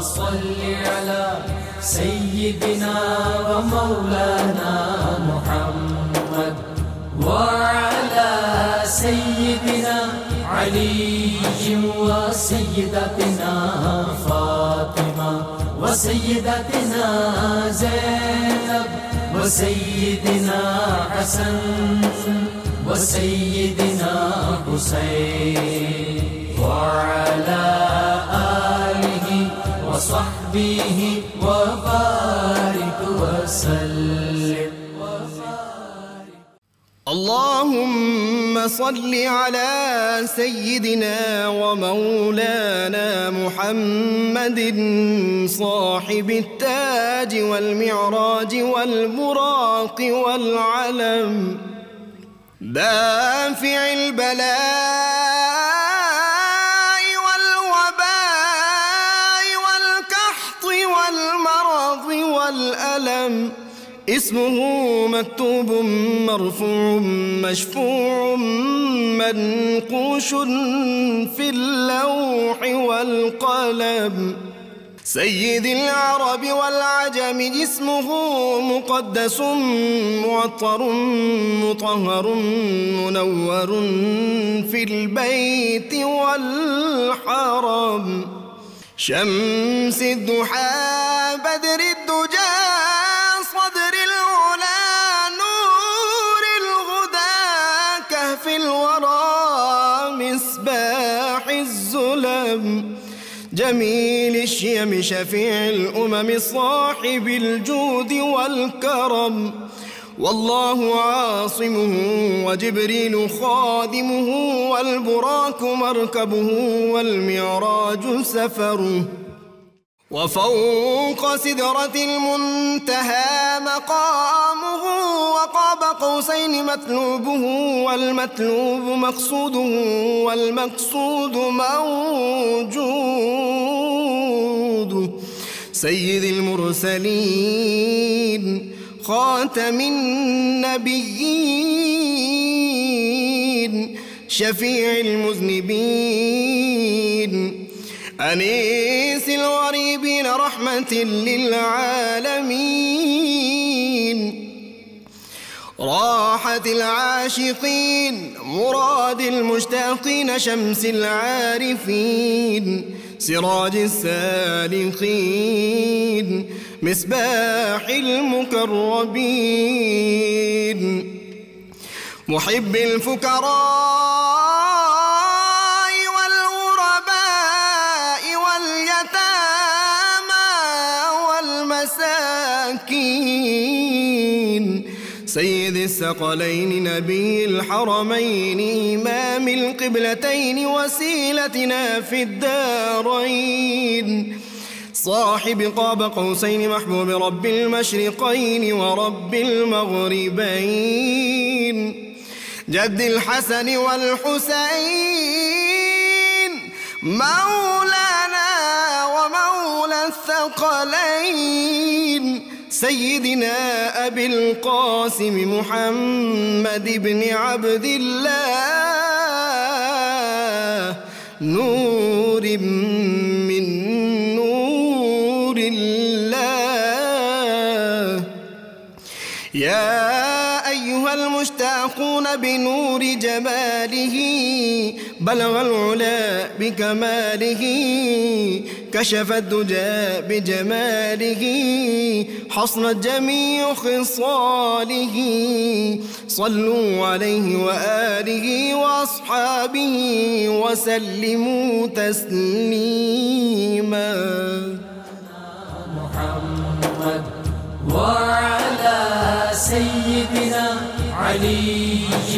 صل على سيدنا ومولانا محمد وعلى سيدنا علي وسيدتنا فاطمة وسيدتنا زينب وسيدنا حسن وسيدنا حسين وعلى آله وصحبه وبارك وسلم. اللهم صل على سيدنا ومولانا محمد صاحب التاج والمعراج والبراق والعلم دافع البلاء والوباء والقحط والمرض والألم اسمه مكتوب مرفوع مشفوع منقوش في اللوح والقلم سيد العرب والعجم اسمه مقدس معطر مطهر منور في البيت والحرم شمس الضحى بدر الدجى صدر العلا نور الهدى كهف الورى مصباح الظلم جميل الشيم شفيع الأمم صاحب الجود والكرم والله عاصمه وجبريل خادمه والبراك مركبه والمعراج سفره وفوق سدرة المنتهى مقامه وقاب قوسين مطلوبه والمطلوب مقصوده والمقصود موجود سيد المرسلين خاتم النبيين شفيع المذنبين أنيس الغريبين رحمة للعالمين راحة العاشقين مراد المشتاقين شمس العارفين سراج السالخين مصباح المكرمين محب الفكراء سيد الثقلين نبي الحرمين إمام القبلتين وسيلتنا في الدارين صاحب قاب قوسين محبوب رب المشرقين ورب المغربين جد الحسن والحسين مولانا ومولى الثقلين سيدنا أبي القاسم محمد بن عبد الله نور من نور الله يا أيها المشتاقون بنور جماله بلغ العلا بكماله كشف الدجى بجماله حصنت جميع خصاله صلوا عليه وآله وأصحابه وسلموا تسليما محمد وعلى سيدنا علي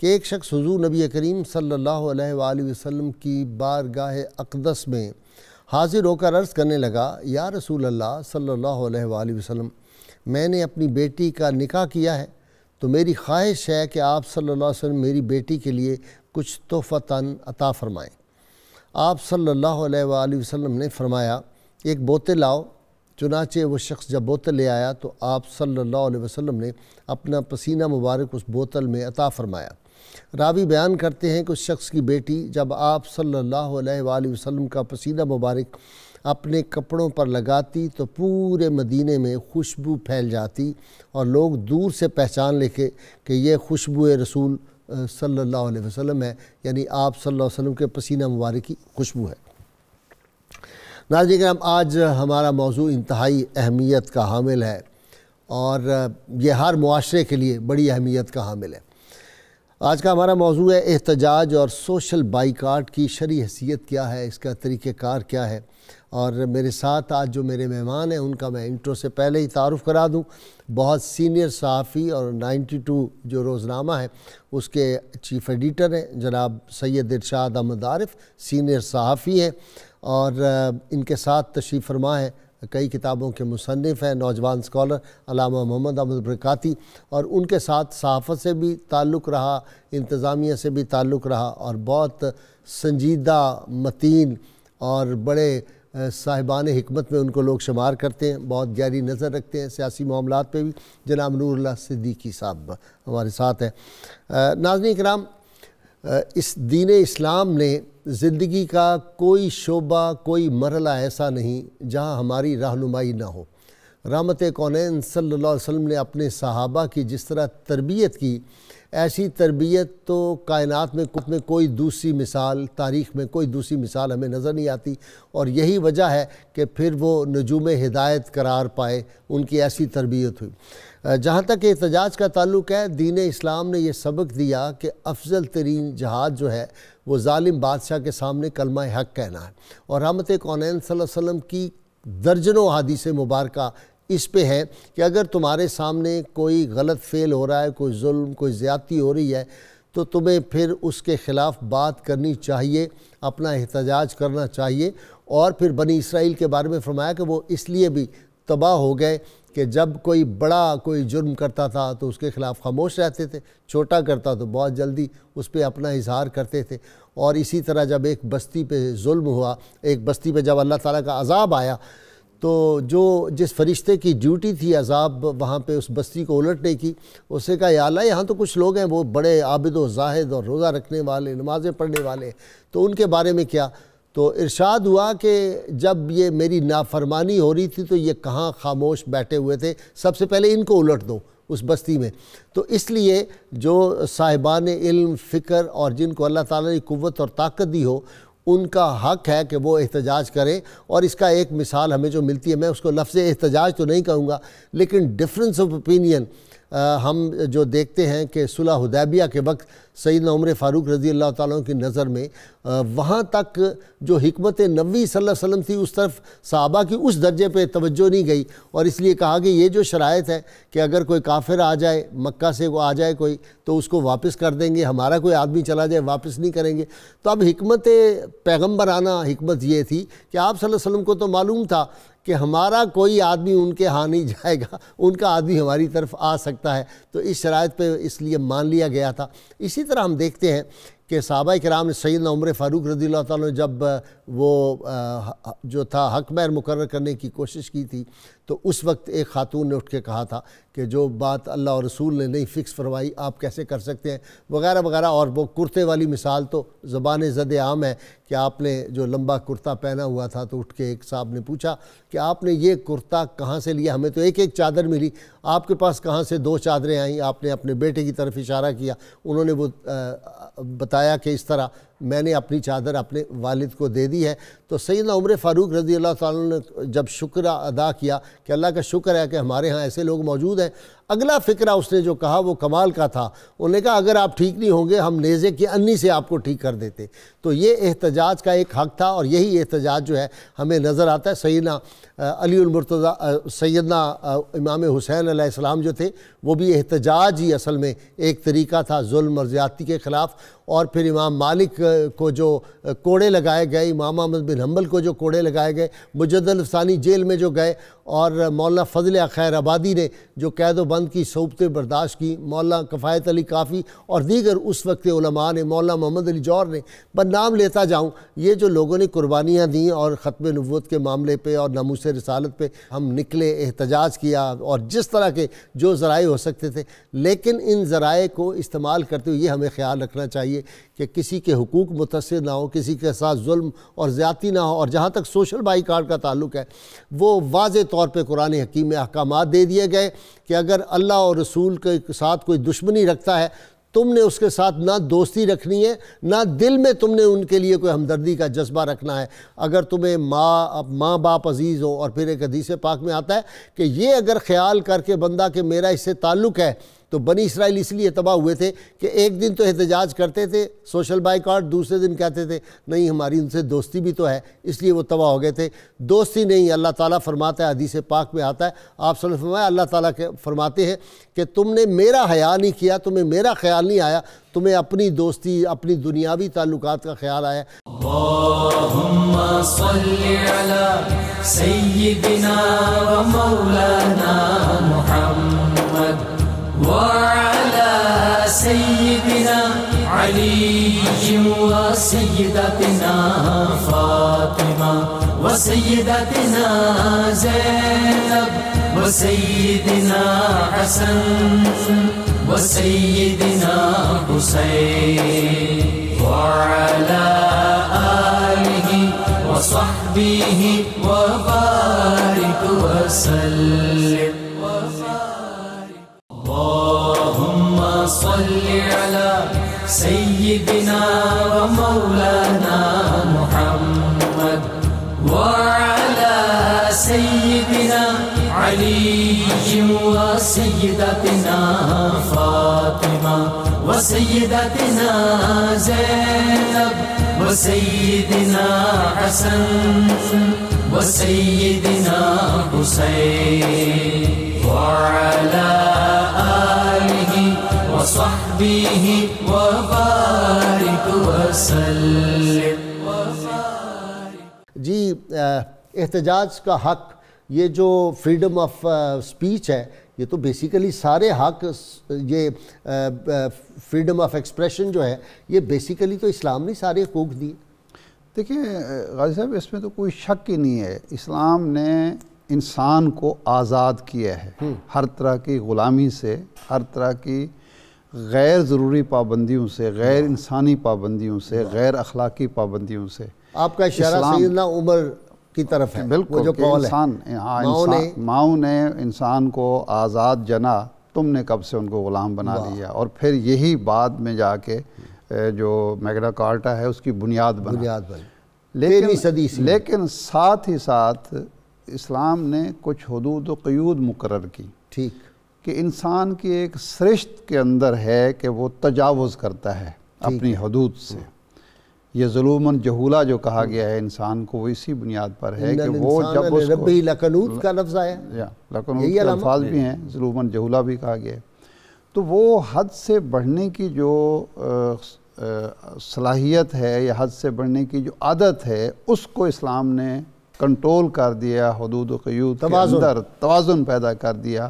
کہ ایک شخص حضور نبی کریم صلی اللہ علیہ وآلہ وسلم کی بارگاہ اقدس میں حاضر ہو کر عرض کرنے لگا، یا رسول اللہ صلی اللہ علیہ وآلہ وسلم، میں نے اپنی بیٹی کا نکاح کیا ہے، تو میری خواہش ہے کہ آپ صلی اللہ علیہ وسلم میری بیٹی کے لیے کچھ تحفتاً عطا فرمائیں۔ آپ صلی اللہ علیہ وآلہ وسلم نے فرمایا، ایک بوتل لاؤ۔ چنانچہ وہ شخص جب بوتل لے آیا تو آپ صلی اللہ علیہ وسلم نے اپنا پسینہ مبارک اس بوتل میں عطا فرمایا۔ راوی بیان کرتے ہیں کہ اس شخص کی بیٹی جب آپ صلی اللہ علیہ وآلہ وسلم کا پسینہ مبارک اپنے کپڑوں پر لگاتی تو پورے مدینے میں خوشبو پھیل جاتی اور لوگ دور سے پہچان لے کے کہ یہ خوشبو رسول صلی اللہ علیہ وسلم ہے، یعنی آپ صلی اللہ علیہ وسلم کے پسینہ مبارک کی خوشبو ہے۔ ناظرین کرام، آج ہمارا موضوع انتہائی اہمیت کا حامل ہے اور یہ ہر معاشرے کے لیے بڑی اہمیت کا حامل ہے۔ آج کا ہمارا موضوع ہے احتجاج اور سوشل بائیکاٹ کی شرعی حیثیت کیا ہے، اس کا طریقہ کار کیا ہے۔ اور میرے ساتھ آج جو میرے مہمان ہیں ان کا میں انٹرو سے پہلے ہی تعارف کرا دوں۔ بہت سینئر صحافی اور 92 جو روزنامہ ہے اس کے چیف ایڈیٹر ہیں جناب سید ارشاد احمد عارف، سینئر صحافی ہیں، اور ان کے ساتھ تشریف فرما ہے کئی کتابوں کے مصنف ہیں، نوجوان اسکالر علامہ محمد احمد برکاتی، اور ان کے ساتھ صحافت سے بھی تعلق رہا، انتظامیہ سے بھی تعلق رہا، اور بہت سنجیدہ، متین اور بڑے صاحبان حکمت میں ان کو لوگ شمار کرتے ہیں، بہت گہری نظر رکھتے ہیں سیاسی معاملات پہ بھی۔ جناب نور اللہ صدیقی صاحب ہمارے ساتھ ہیں۔ ناظرین کرام، اس دین اسلام نے زندگی کا کوئی شعبہ، کوئی مرحلہ ایسا نہیں جہاں ہماری رہنمائی نہ ہو۔ رحمت کونین صلی اللہ علیہ وسلم نے اپنے صحابہ کی جس طرح تربیت کی، ایسی تربیت تو کائنات میں کوئی دوسری مثال، تاریخ میں کوئی دوسری مثال ہمیں نظر نہیں آتی، اور یہی وجہ ہے کہ پھر وہ نجوم ہدایت قرار پائے، ان کی ایسی تربیت ہوئی۔ جہاں تک احتجاج کا تعلق ہے، دین اسلام نے یہ سبق دیا کہ افضل ترین جہاد جو ہے وہ ظالم بادشاہ کے سامنے کلمہ حق کہنا ہے، اور رحمت کونین صلی اللہ علیہ وسلم کی درجنوں احادیث مبارکہ اس پہ ہے کہ اگر تمہارے سامنے کوئی غلط فعل ہو رہا ہے، کوئی ظلم، کوئی زیادتی ہو رہی ہے، تو تمہیں پھر اس کے خلاف بات کرنی چاہیے، اپنا احتجاج کرنا چاہیے۔ اور پھر بنی اسرائیل کے بارے میں فرمایا کہ وہ اس لیے بھی تباہ ہو گئے کہ جب کوئی بڑا کوئی جرم کرتا تھا تو اس کے خلاف خاموش رہتے تھے، چھوٹا کرتا تو بہت جلدی اس پہ اپنا اظہار کرتے تھے۔ اور اسی طرح جب ایک بستی پہ ظلم ہوا، ایک بستی پہ جب اللہ تعالیٰ کا عذاب آیا، تو جس فرشتے کی ڈیوٹی تھی عذاب وہاں پہ اس بستی کو الٹنے کی، اسے کہا یا اللہ یہاں تو کچھ لوگ ہیں وہ بڑے عابد و زاہد اور روزہ رکھنے والے، نمازیں پڑھنے والے، تو ان کے بارے میں کیا؟ تو ارشاد ہوا کہ جب یہ میری نافرمانی ہو رہی تھی تو یہ کہاں خاموش بیٹھے ہوئے تھے، سب سے پہلے ان کو الٹ دو اس بستی میں۔ تو اس لیے جو صاحبان علم، فکر اور جن کو اللہ تعالیٰ نے قوت اور طاقت دی ہو، ان کا حق ہے کہ وہ احتجاج کریں۔ اور اس کا ایک مثال ہمیں جو ملتی ہے، میں اس کو لفظ احتجاج تو نہیں کہوں گا، لیکن ڈفرنس آف اوپینین ہم جو دیکھتے ہیں کہ صلح حدیبیہ کے وقت سیدنا عمر فاروق رضی اللہ تعالیٰ کی نظر میں وہاں تک جو حکمت نبوی صلی اللہ علیہ وسلم تھی اس طرف صحابہ کی اس درجے پہ توجہ نہیں گئی، اور اس لیے کہا کہ یہ جو شرائط ہے کہ اگر کوئی کافر آ جائے، مکہ سے وہ آ جائے کوئی، تو اس کو واپس کر دیں گے، ہمارا کوئی آدمی چلا جائے واپس نہیں کریں گے۔ تو اب حکمت پیغمبرانہ حکمت یہ تھی کہ آپ صلی اللہ علیہ وسلم کو تو معلوم تھا کہ ہمارا کوئی آدمی ان کے ہاں نہیں جائے گا، ان کا آدمی ہماری طرف آ سکتا ہے، تو اس شرائط پہ اس لیے مان لیا گیا تھا۔ اسی طرح ہم دیکھتے ہیں کہ صحابہ کرام نے سیدنا عمر فاروق رضی اللہ تعالیٰ نے جب وہ جو تھا حق مہر مقرر کرنے کی کوشش کی تھی، تو اس وقت ایک خاتون نے اٹھ کے کہا تھا کہ جو بات اللہ اور رسول نے نہیں فکس فرمائی آپ کیسے کر سکتے ہیں، وغیرہ وغیرہ۔ اور وہ کرتے والی مثال تو زبان زد عام ہے کہ آپ نے جو لمبا کرتا پہنا ہوا تھا تو اٹھ کے ایک صاحب نے پوچھا کہ آپ نے یہ کرتا کہاں سے لیا، ہمیں تو ایک ایک چادر ملی، آپ کے پاس کہاں سے 2 چادریں آئیں؟ آپ نے اپنے بیٹے کی طرف اشارہ کیا، انہوں نے وہ بتایا کہ اس طرح میں نے اپنی چادر اپنے والد کو دے دی ہے۔ تو سیدنا عمر فاروق رضی اللہ تعالیٰ نے جب شکر ادا کیا کہ اللہ کا شکر ہے کہ ہمارے ہاں ایسے لوگ موجود ہیں، اگلا فکرہ اس نے جو کہا وہ کمال کا تھا۔ انہوں نے کہا اگر آپ ٹھیک نہیں ہوں گے ہم نیزے کی انی سے آپ کو ٹھیک کر دیتے۔ تو یہ احتجاج کا ایک حق تھا، اور یہی احتجاج جو ہے ہمیں نظر آتا ہے۔ سیدنا علی المرتضیٰ، سیدنا امام حسین علیہ السلام جو تھے وہ بھی احتجاج ہی اصل میں ایک طریقہ تھا ظلم اور زیادتی کے خلاف۔ اور پھر امام مالک کو جو کوڑے لگائے گئے، امام احمد بن حنبل کو جو کوڑے لگائے گئے، مجدد الثانی جیل میں جو گئے، اور مولانا فضل خیر آبادی نے جو قید و بند کی صعوبتیں برداشت کی، مولانا کفایت علی کافی اور دیگر اس وقت علماء نے، مولانا محمد علی جوہر نے، نام لیتا جاؤں، یہ جو لوگوں نے قربانیاں دیں اور ختم نبوت کے معاملے پہ اور ناموس رسالت پہ ہم نکلے، احتجاج کیا، اور جس طرح کے جو ذرائع ہو سکتے تھے، لیکن ان ذرائع کو استعمال کرتے ہوئے یہ ہمیں خیال رکھنا چاہیے کہ کسی کے حقوق متاثر نہ ہو، کسی کے ساتھ ظلم اور زیادتی نہ ہو۔ اور جہاں تک سوشل بائیکاٹ کا تعلق ہے، وہ واضح طور پہ قرآن حکیم میں احکامات دے دیے گئے کہ اگر اللہ اور رسول کے ساتھ کوئی دشمنی رکھتا ہے، تم نے اس کے ساتھ نہ دوستی رکھنی ہے، نہ دل میں تم نے ان کے لیے کوئی ہمدردی کا جذبہ رکھنا ہے۔ اگر تمہیں ماں باپ عزیز ہو، اور پھر ایک حدیث پاک میں آتا ہے کہ یہ اگر خیال کر کے بندہ کہ میرا اس سے تعلق ہے، تو بنی اسرائیل اس لیے تباہ ہوئے تھے کہ ایک دن تو احتجاج کرتے تھے سوشل بائیکاٹ، دوسرے دن کہتے تھے نہیں ہماری ان سے دوستی بھی تو ہے، اس لیے وہ تباہ ہو گئے تھے۔ دوستی نہیں، اللہ تعالیٰ فرماتا ہے، حدیث پاک میں آتا ہے، آپ صلی اللہ علیہ وسلم فرمایا، اللہ تعالیٰ فرماتے ہیں کہ تم نے میرا حیا نہیں کیا، تمہیں میرا خیال نہیں آیا، تمہیں اپنی دوستی، اپنی دنیاوی تعلقات کا خیال آیا۔ اللہم صلی علی سیدنا و مولانا محمد وعلى سيدنا علي وسيدتنا فاطمة وسيدتنا زينب وسيدنا حسن وسيدنا حسين وعلى آله وصحبه وبارك وسلم۔ اللهم صل على سيدنا ومولانا محمد وعلى سيدنا علي وسيدتنا فاطمة وسيدتنا زينب وسيدنا حسن وسيدنا حسين وعلى آله وصحبه وبارك وسلم۔ جی، احتجاج کا حق، یہ جو فریڈم آف سپیچ ہے، یہ تو بیسیکلی سارے حق، یہ فریڈم آف ایکسپریشن جو ہے، یہ بیسیکلی تو اسلام نے سارے حقوق دیے۔ دیکھیں غازی صاحب، اس میں تو کوئی شک ہی نہیں ہے، اسلام نے انسان کو آزاد کیا ہے ہر طرح کی غلامی سے، ہر طرح کی غیر ضروری پابندیوں سے، غیر انسانی پابندیوں سے، غیر اخلاقی پابندیوں سے۔ آپ کا اشارہ سیدنا عمر کی طرف ہے، بالکل، جو قول ہے ماؤں نے انسان کو آزاد جنا، تم نے کب سے ان کو غلام بنا لیا، اور پھر یہی بعد میں جا کے جو میگنا کارٹا ہے اس کی بنیاد بنا۔ لیکن ساتھ ہی ساتھ اسلام نے کچھ حدود و قیود مقرر کی، ٹھیک، کہ انسان کی ایک سرشت کے اندر ہے کہ وہ تجاوز کرتا ہے اپنی حدود سے۔ یہ ظلوماً جہولا جو کہا گیا ہے انسان کو، وہ اسی بنیاد پر ہے کہ وہ جب اس کو لکنوت کا لفظ آیا، لکنوت کے الفاظ بھی ہیں، ظلوماً جہولا بھی کہا گیا ہے، تو وہ حد سے بڑھنے کی جو صلاحیت ہے یا حد سے بڑھنے کی جو عادت ہے، اس کو اسلام نے کنٹرول کر دیا، حدود و قیود کے اندر توازن پیدا کر دیا،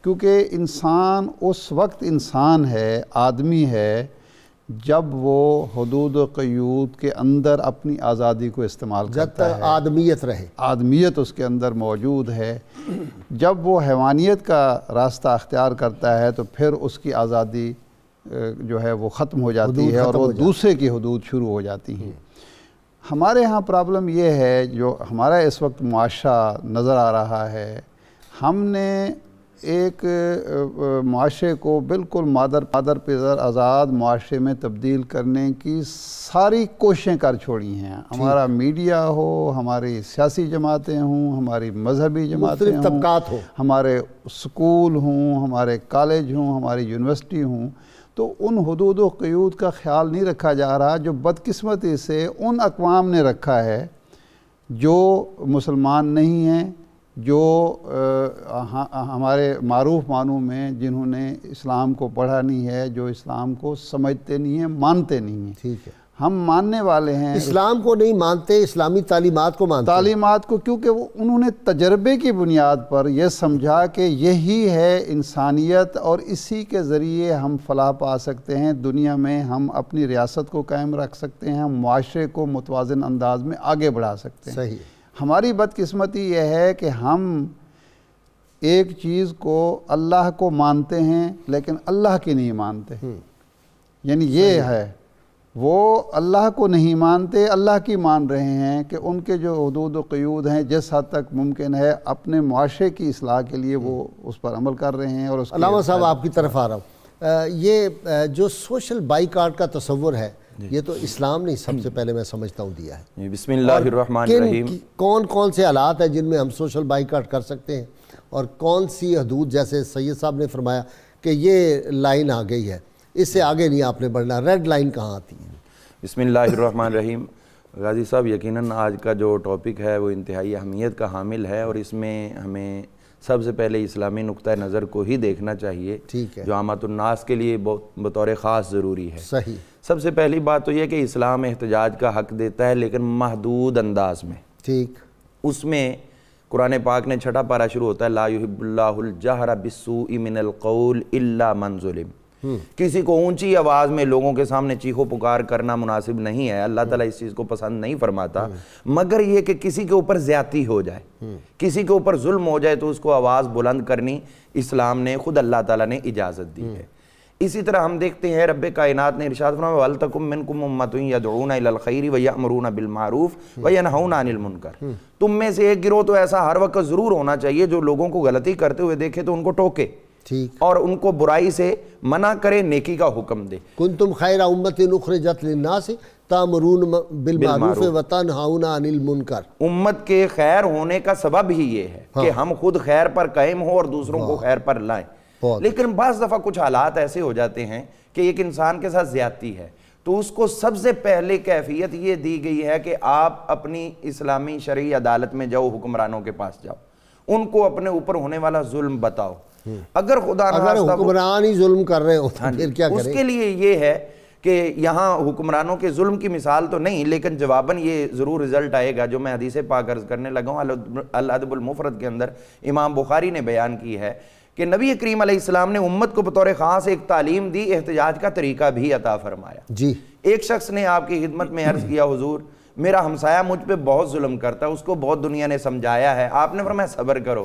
کیونکہ انسان اس وقت انسان ہے، آدمی ہے، جب وہ حدود و قیود کے اندر اپنی آزادی کو استعمال کرتا ہے، جب تک آدمیت رہے، آدمیت اس کے اندر موجود ہے۔ جب وہ حیوانیت کا راستہ اختیار کرتا ہے تو پھر اس کی آزادی جو ہے وہ ختم ہو جاتی ہے، اور وہ دوسرے کی حدود شروع ہو جاتی ہیں۔ ہمارے ہاں پرابلم یہ ہے، جو ہمارا اس وقت معاشرہ نظر آ رہا ہے، ہم نے ایک معاشرے کو بالکل مادر پدر آزاد معاشرے میں تبدیل کرنے کی ساری کوششیں کر چھوڑی ہیں. ہمارا میڈیا ہو، ہماری سیاسی جماعتیں ہوں، ہماری مذہبی جماعتیں ہوں، طبقات ہوں، ہمارے اسکول ہوں، ہمارے کالج ہوں، ہماری یونیورسٹی ہوں، تو ان حدود و قیود کا خیال نہیں رکھا جا رہا جو بدقسمتی سے ان اقوام نے رکھا ہے جو مسلمان نہیں ہیں، جو ہمارے معروف معنوں میں جنہوں نے اسلام کو پڑھا نہیں ہے، جو اسلام کو سمجھتے نہیں ہیں، مانتے نہیں ہیں. ٹھیک ہے، ہم ماننے والے ہیں اسلام کو نہیں مانتے، اسلامی تعلیمات کو مانتے، تعلیمات کو، کیونکہ انہوں نے تجربے کی بنیاد پر یہ سمجھا کہ یہی ہے انسانیت اور اسی کے ذریعے ہم فلاح پا سکتے ہیں دنیا میں، ہم اپنی ریاست کو قائم رکھ سکتے ہیں، ہم معاشرے کو متوازن انداز میں آگے بڑھا سکتے ہیں. صحیح. ہماری بدقسمتی یہ ہے کہ ہم ایک چیز کو اللہ کو مانتے ہیں لیکن اللہ کی نہیں مانتے. یعنی یہ ہے، وہ اللہ کو نہیں مانتے، اللہ کی مان رہے ہیں کہ ان کے جو حدود و قیود ہیں جس حد تک ممکن ہے اپنے معاشرے کی اصلاح کے لیے وہ اس پر عمل کر رہے ہیں. اور علامہ صاحب آپ کی طرف آ رہا ہوں. یہ جو سوشل بائیکاٹ کا تصور ہے، یہ تو اسلام نے سب سے پہلے میں سمجھتا ہوں دیا ہے. بسم اللہ الرحمن الرحیم. کون سے حالات ہیں جن میں ہم سوشل بائیکاٹ کر سکتے ہیں، اور کون سی حدود، جیسے سید صاحب نے فرمایا کہ یہ لائن آ گئی ہے، اس سے آگے نہیں آپ نے بڑھنا، ریڈ لائن کہاں آتی ہے؟ بسم اللہ الرحمن الرحیم. غازی صاحب، یقیناً آج کا جو ٹاپک ہے وہ انتہائی اہمیت کا حامل ہے، اور اس میں ہمیں سب سے پہلے اسلامی نقطہ نظر کو ہی دیکھنا چاہیے، جو عامت الناس کے لیے بطور خاص ضروری ہے. صحیح. سب سے پہلی بات تو یہ کہ اسلام احتجاج کا حق دیتا ہے، لیکن محدود انداز میں. ٹھیک. اس میں قرآن پاک نے 6 پارہ شروع ہوتا ہے، لا یحب اللہ الجہر بالسوء من القول الا من ظلم. کسی کو اونچی آواز میں لوگوں کے سامنے چیخو پکار کرنا مناسب نہیں ہے، اللہ تعالیٰ اس چیز کو پسند نہیں فرماتا، مگر یہ کہ کسی کے اوپر زیادتی ہو جائے، کسی کے اوپر ظلم ہو جائے تو اس کو آواز بلند کرنی اسلام نے، خود اللہ تعالیٰ نے اجازت دی ہے. اسی طرح ہم دیکھتے ہیں رب کائنات نے ارشاد فرمایا وَلْتَكُمْ مِنْكُمْ أُمَّةٌ يَدْعُونَ إِلَى الْخَيْرِ وَيَأْمُرُونَ بِالْمَعْرُوفِ وَيَنْهَوْنَ عَنِ الْمُنْكَرِ. تم میں سے ایک گروہ تو ایسا ہر وقت ضرور ہونا چاہیے جو لوگوں کو غلطی کرتے ہوئے دیکھے تو ان کو ٹوکے اور ان کو برائی سے منع کرے، نیکی کا حکم دے. کنتم خیر امت اخرجت للناس تأمرون بالمعروف وتنہون عن المنکر. امت کے خیر ہونے کا سبب ہی یہ ہے کہ ہم خود خیر پر قائم ہوں اور دوسروں کو خیر پر لائیں. لیکن بعض دفعہ کچھ حالات ایسے ہو جاتے ہیں کہ ایک انسان کے ساتھ زیادتی ہے، تو اس کو سب سے پہلے کیفیت یہ دی گئی ہے کہ آپ اپنی اسلامی شرعی عدالت میں جاؤ، حکمرانوں کے پاس جاؤ، ان کو اپنے اوپر ہونے والا ظلم بتاؤ. اگر حکمران ہی ظلم کر رہے ہو پھر کیا کریں؟ اس کے لیے یہ ہے کہ یہاں حکمرانوں کے ظلم کی مثال تو نہیں، لیکن جواباً یہ ضرور رزلٹ آئے گا جو میں حدیث پاک عرض کرنے لگا ہوں. الادب المفرد کے اندر امام بخاری نے بیان کی ہے کہ نبی کریم علیہ السلام نے امت کو بطور خاص ایک تعلیم دی، احتجاج کا طریقہ بھی عطا فرمایا. جی. ایک شخص نے آپ کی خدمت میں عرض کیا حضور میرا ہمسایہ مجھ پہ بہت ظلم کرتا ہے، اس کو بہت دنیا نے سمجھایا ہے. آپ نے فرمایا صبر کرو.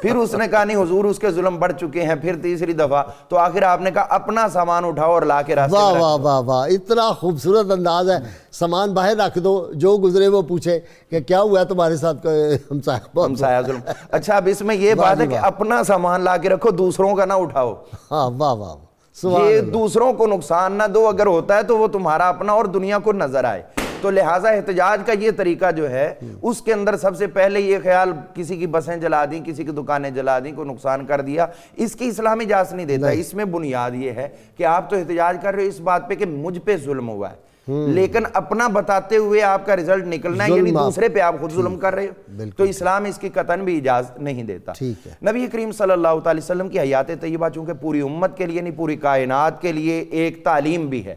پھر اس نے کہا نہیں حضور اس کے ظلم بڑھ چکے ہیں. پھر تیسری دفعہ تو آخر آپ نے کہا اپنا سامان اٹھاؤ اور لا کے راستے میں رکھ دو. واہ واہ واہ، اتنا خوبصورت انداز ہے. سامان باہر رکھ دو، جو گزرے وہ پوچھے کہ کیا ہوا ہے تمہارے ساتھ ہمسایہ ظلم. اچھا اب اس میں یہ بات ہے کہ اپنا سامان لا کے رکھو، دوسروں کا نہ اٹھاؤ. ہاں واہ واہ، یہ دوسروں کو نقصان نہ دو، اگر ہوتا ہے تو وہ تمہارا اپنا اور دنیا کو نظر آئے. تو لہٰذا احتجاج کا یہ طریقہ جو ہے اس کے اندر سب سے پہلے یہ خیال کسی کی بسیں جلا دیں، کسی کی دکانیں جلا دیں، کوئی نقصان کر دیا، اس کی اسلام اجازت نہیں دیتا. اس میں بنیاد یہ ہے کہ آپ تو احتجاج کر رہے ہو اس بات پہ کہ مجھ پہ ظلم ہوا ہے، لیکن اپنا بتاتے ہوئے آپ کا رزلٹ نکلنا ہے یعنی دوسرے پہ آپ خود ظلم کر رہے ہو. تو اسلام اس کی قطعاً بھی اجازت نہیں دیتا. نبی کریم صلی اللہ علیہ وسلم کی حیات طیبہ چونکہ پوری امت کے لیے نہیں پوری کائنات کے لیے ایک تعلیم بھی ہے،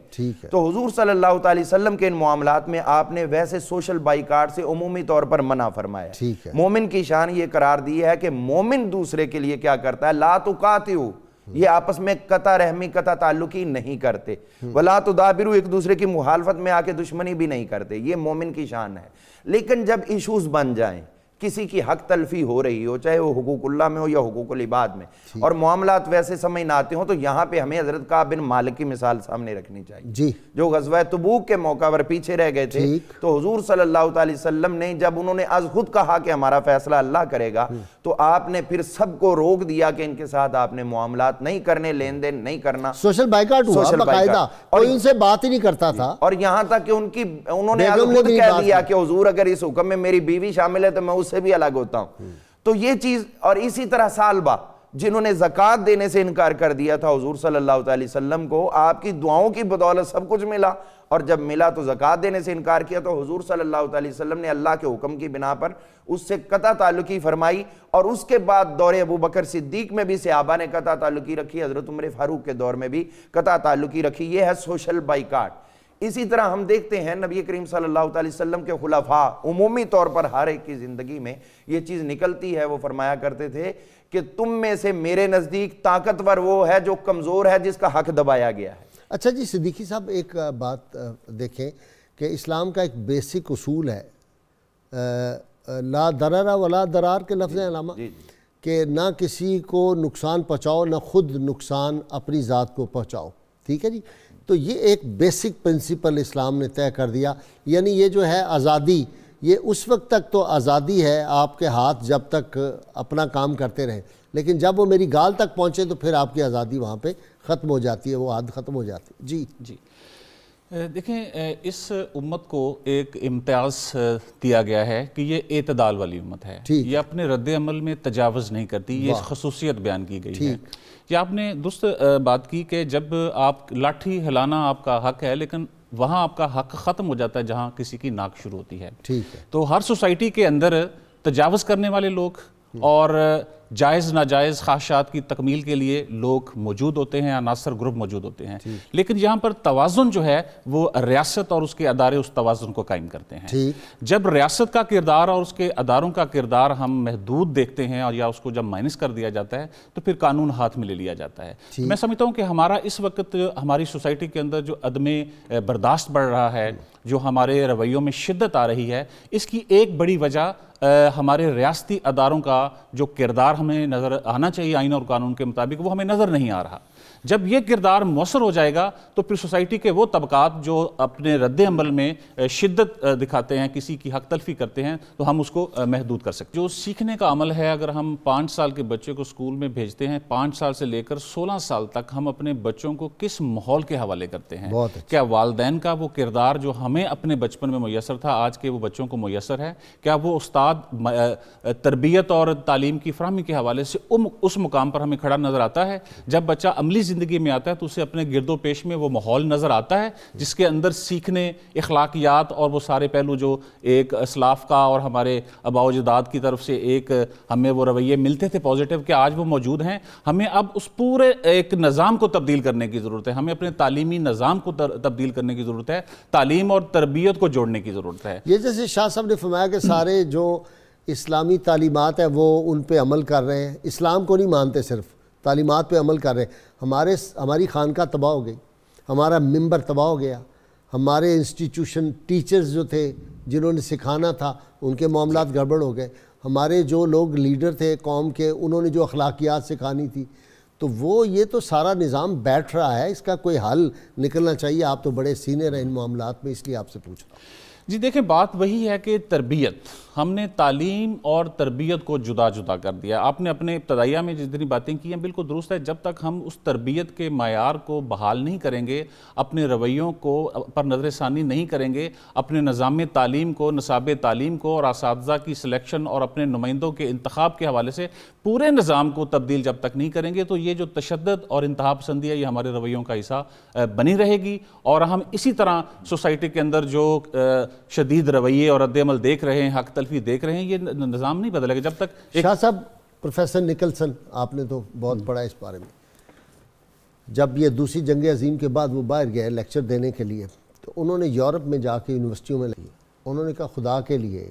تو حضور صلی اللہ علیہ وسلم کے ان معاملات میں آپ نے ویسے سوشل بائیکاٹ سے عمومی طور پر منع فرمایا. مومن کی شان یہ قرار دی ہے کہ مومن دوسرے کے لیے کیا کرتا ہے، لا تقاتعوا، یہ آپس میں قطع رحمی قطع تعلقی نہیں کرتے، ولا تدابروا، ایک دوسرے کی مخالفت میں آ کے دشمنی بھی نہیں کرتے. یہ مومن کی شان ہے. لیکن جب ایشوز بن جائیں، کسی کی حق تلفی ہو رہی ہو، چاہے وہ حقوق اللہ میں ہو یا حقوق العباد میں، اور معاملات ویسے سمجھ نہ آتے ہوں، تو یہاں پہ ہمیں حضرت کعب بن مالک کی مثال سامنے رکھنی چاہیے جی، جو غزوہ تبوک کے موقع پر پیچھے رہ گئے تھے. تو حضور صلی اللہ علیہ وسلم نے جب انہوں نے از خود کہا کہ ہمارا فیصلہ اللہ کرے گا، تو آپ نے پھر سب کو روک دیا کہ ان کے ساتھ آپ نے معاملات نہیں کرنے، لین دین نہیں کرنا. سوشل بائیکاٹ ہوا باقاعدہ، کوئی ان سے بات ہی نہیں کرتا تھا. اور یہاں تک کہ انہوں نے خود کہہ دیا کہ حضور اگر اس حکم میں میری بیوی شامل ہے تو میں اس سے بھی الگ ہوتا ہوں. تو یہ چیز، اور اسی طرح سالبہ جنہوں نے زکوٰۃ دینے سے انکار کر دیا تھا، حضور صلی اللہ علیہ وسلم کو آپ کی دعاؤں کی بدولت سب کچھ ملا، اور جب ملا تو زکوٰۃ دینے سے انکار کیا، تو حضور صلی اللہ علیہ وسلم نے اللہ کے حکم کی بنا پر اس سے قطع تعلقی فرمائی. اور اس کے بعد دور ابو بکر صدیق میں بھی صحابہ نے قطع تعلقی رکھی، حضرت عمر فاروق کے دور میں بھی قطع تعلقی رکھی. یہ ہے سوشل بائیکاٹ. اسی طرح ہم دیکھتے ہیں نبی کریم صلی اللہ علیہ وسلم کے خلفاء عمومی طور پر ہر ایک کی زندگی میں یہ چیز نکلتی ہے. وہ فرمایا کرتے تھے کہ تم میں سے میرے نزدیک طاقتور وہ ہے جو کمزور ہے، جس کا حق دبایا گیا ہے. اچھا جی صدیقی صاحب، ایک بات دیکھیں کہ اسلام کا ایک بیسک اصول ہے لا ضرر ولا ضرار کے لفظ علامہ، کہ نہ کسی کو نقصان پہنچاؤ، نہ خود نقصان اپنی ذات کو پہنچاؤ. ٹھیک ہے جی. تو یہ ایک بیسک پرنسپل اسلام نے طے کر دیا. یعنی یہ جو ہے آزادی، یہ اس وقت تک تو آزادی ہے آپ کے ہاتھ جب تک اپنا کام کرتے رہیں، لیکن جب وہ میری گال تک پہنچے تو پھر آپ کی آزادی وہاں پہ ختم ہو جاتی ہے، وہ حد ختم ہو جاتی ہے. جی جی دیکھیں، اس امت کو ایک امتیاز دیا گیا ہے کہ یہ اعتدال والی امت ہے. یہ اپنے رد عمل میں تجاوز نہیں کرتی، یہ خصوصیت بیان کی گئی ہے. یہ آپ نے درست بات کی کہ جب آپ لاٹھی ہلانا آپ کا حق ہے، لیکن وہاں آپ کا حق ختم ہو جاتا ہے جہاں کسی کی ناک شروع ہوتی ہے. تو ہر سوسائٹی کے اندر تجاوز کرنے والے لوگ اور جائز ناجائز خواہشات کی تکمیل کے لیے لوگ موجود ہوتے ہیں، عناصر گروپ موجود ہوتے ہیں. لیکن یہاں پر توازن جو ہے وہ ریاست اور اس کے ادارے اس توازن کو قائم کرتے ہیں. جب ریاست کا کردار اور اس کے اداروں کا کردار ہم محدود دیکھتے ہیں اور یا اس کو جب مائنس کر دیا جاتا ہے تو پھر قانون ہاتھ میں لے لیا جاتا ہے. میں سمجھتا ہوں کہ ہمارا اس وقت ہماری سوسائٹی کے اندر جو عدم برداشت بڑھ رہا ہے، جو ہمارے رویوں میں شدت آ رہی ہے، اس کی ایک بڑی وجہ ہمارے ریاستی اداروں کا جو کردار ہمیں نظر آنا چاہیے آئین اور قانون کے مطابق، وہ ہمیں نظر نہیں آ رہا. جب یہ کردار مؤثر ہو جائے گا تو پھر سوسائٹی کے وہ طبقات جو اپنے رد عمل میں شدت دکھاتے ہیں، کسی کی حق تلفی کرتے ہیں، تو ہم اس کو محدود کر سکتے ہیں. جو سیکھنے کا عمل ہے، اگر ہم 5 سال کے بچے کو اسکول میں بھیجتے ہیں، 5 سال سے لے کر 16 سال تک ہم اپنے بچوں کو کس ماحول کے حوالے کرتے ہیں؟ کیا والدین کا وہ کردار جو ہمیں اپنے بچپن میں میسر تھا آج کے وہ بچوں کو میسر ہے؟ کیا وہ استاد تربیت اور تعلیم کی فراہمی کے حوالے سے اس مقام پر ہمیں کھڑا نظر آتا ہے؟ جب بچہ عملی زندگی میں آتا ہے تو اسے اپنے گرد و پیش میں وہ ماحول نظر آتا ہے جس کے اندر سیکھنے، اخلاقیات اور وہ سارے پہلو جو ایک اسلاف کا اور ہمارے آباء و اجداد کی طرف سے ایک ہمیں وہ رویے ملتے تھے پازیٹیو، کہ آج وہ موجود ہیں. ہمیں اب اس پورے ایک نظام کو تبدیل کرنے کی ضرورت ہے. ہمیں اپنے تعلیمی نظام کو تبدیل کرنے کی ضرورت ہے. تعلیم اور تربیت کو جوڑنے کی ضرورت ہے. یہ جیسے شاہ صاحب نے فرمایا کہ سارے جو اسلامی تعلیمات ہیں وہ ان پہ عمل کر رہے ہیں، اسلام کو نہیں مانتے، صرف تعلیمات پہ عمل کر رہے ہیں. ہماری خانقاہ تباہ ہو گئی، ہمارا ممبر تباہ ہو گیا، ہمارے انسٹیٹیوشن ٹیچرز جو تھے جنہوں نے سکھانا تھا ان کے معاملات گڑبڑ ہو گئے. ہمارے جو لوگ لیڈر تھے قوم کے، انہوں نے جو اخلاقیات سکھانی تھی، تو وہ یہ تو سارا نظام بیٹھ رہا ہے. اس کا کوئی حل نکلنا چاہیے. آپ تو بڑے سینئر ہیں ان معاملات میں، اس لیے آپ سے پوچھ رہا ہوں. جی دیکھیں، بات وہی ہے کہ تربیت، ہم نے تعلیم اور تربیت کو جدا جدا کر دیا. آپ نے اپنے ابتدائیہ میں جتنی باتیں کی ہیں بالکل درست ہے. جب تک ہم اس تربیت کے معیار کو بحال نہیں کریں گے، اپنے رویوں کو پر نظر ثانی نہیں کریں گے، اپنے نظام تعلیم کو، نصاب تعلیم کو اور اساتذہ کی سلیکشن اور اپنے نمائندوں کے انتخاب کے حوالے سے پورے نظام کو تبدیل جب تک نہیں کریں گے، تو یہ جو تشدد اور انتہا پسندی ہے یہ ہمارے رویوں کا حصہ بنی رہے گی. اور ہم اسی طرح سوسائٹی کے اندر جو شدید رویے اور رد عمل دیکھ رہے ہیں، حق تلفی دیکھ رہے ہیں، یہ نظام نہیں بدلے گا جب تک. شاہ صاحب، پروفیسر نکلسن، آپ نے تو بہت پڑھا اس بارے میں. جب یہ دوسری جنگ عظیم کے بعد وہ باہر گئے لیکچر دینے کے لیے، تو انہوں نے یورپ میں جا کے یونیورسٹیوں میں لگی. انہوں نے کہا خدا کے لیے،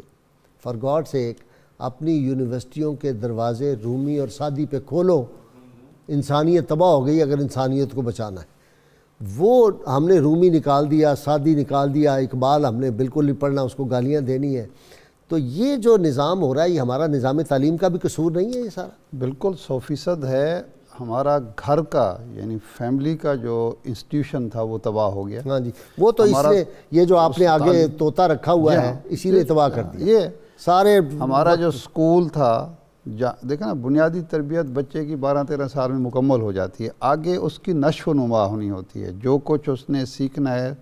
فار گاڈ سیک، اپنی یونیورسٹیوں کے دروازے رومی اور سعدی پہ کھولو. انسانیت تباہ ہو گئی اگر انسانیت کو بچانا ہے. وہ ہم نے رومی نکال دیا، سعدی نکال دیا، اقبال ہم نے بالکل نہیں پڑھنا، اس کو گالیاں دینی ہے. تو یہ جو نظام ہو رہا ہے یہ ہمارا نظام تعلیم کا بھی قصور نہیں ہے یہ سارا؟ بالکل 100% ہے. ہمارا گھر کا یعنی فیملی کا جو انسٹیٹیوشن تھا وہ تباہ ہو گیا. ہاں جی، وہ تو اس لیے یہ جو آپ نے آگے طوطا رکھا ہوا ہے اسی لیے تباہ کر دیا. یہ سارے ہمارا جو سکول تھا، دیکھیں نا بنیادی تربیت بچے کی 12-13 سال میں مکمل ہو جاتی ہے، آگے اس کی نشو و نما ہونی ہوتی ہے. جو کچھ اس نے سیکھنا ہے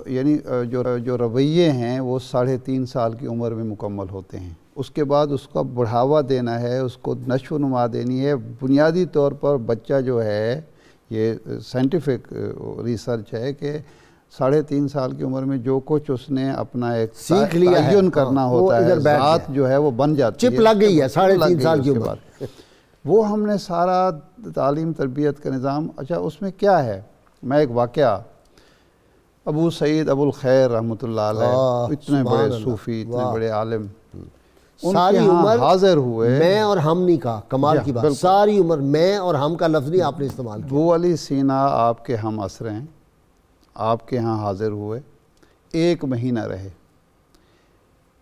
یعنی جو رویے ہیں وہ 3.5 سال کی عمر میں مکمل ہوتے ہیں. اس کے بعد اس کا بڑھاوا دینا ہے، اس کو نشو و نما دینی ہے. بنیادی طور پر بچہ جو ہے، یہ سائنٹیفک ریسرچ ہے کہ 3.5 سال کی عمر میں جو کچھ اس نے اپنا ایک سیکھ لیا ہے، تعین کرنا ہوتا ہے، ذات جو ہے وہ بن جاتی ہے، چپ لگ گئی ہے 3.5 سال کی عمر. وہ ہم نے سارا تعلیم تربیت کا نظام. اچھا اس میں کیا ہے، میں ایک واقعہ، ابو سعید ابو الخیر رحمۃ اللہ علیہ، اتنے بڑے صوفی، اتنے بڑے عالم، ساری عمر حاضر ہوئے. میں اور ہم نہیں کہا، کمال کی بات، ساری عمر میں اور ہم کا لفظ نہیں آپ نے استعمال کیا. ابو علی سینا آپ کے ہم عصر ہیں، آپ کے ہاں حاضر ہوئے، 1 مہینہ رہے.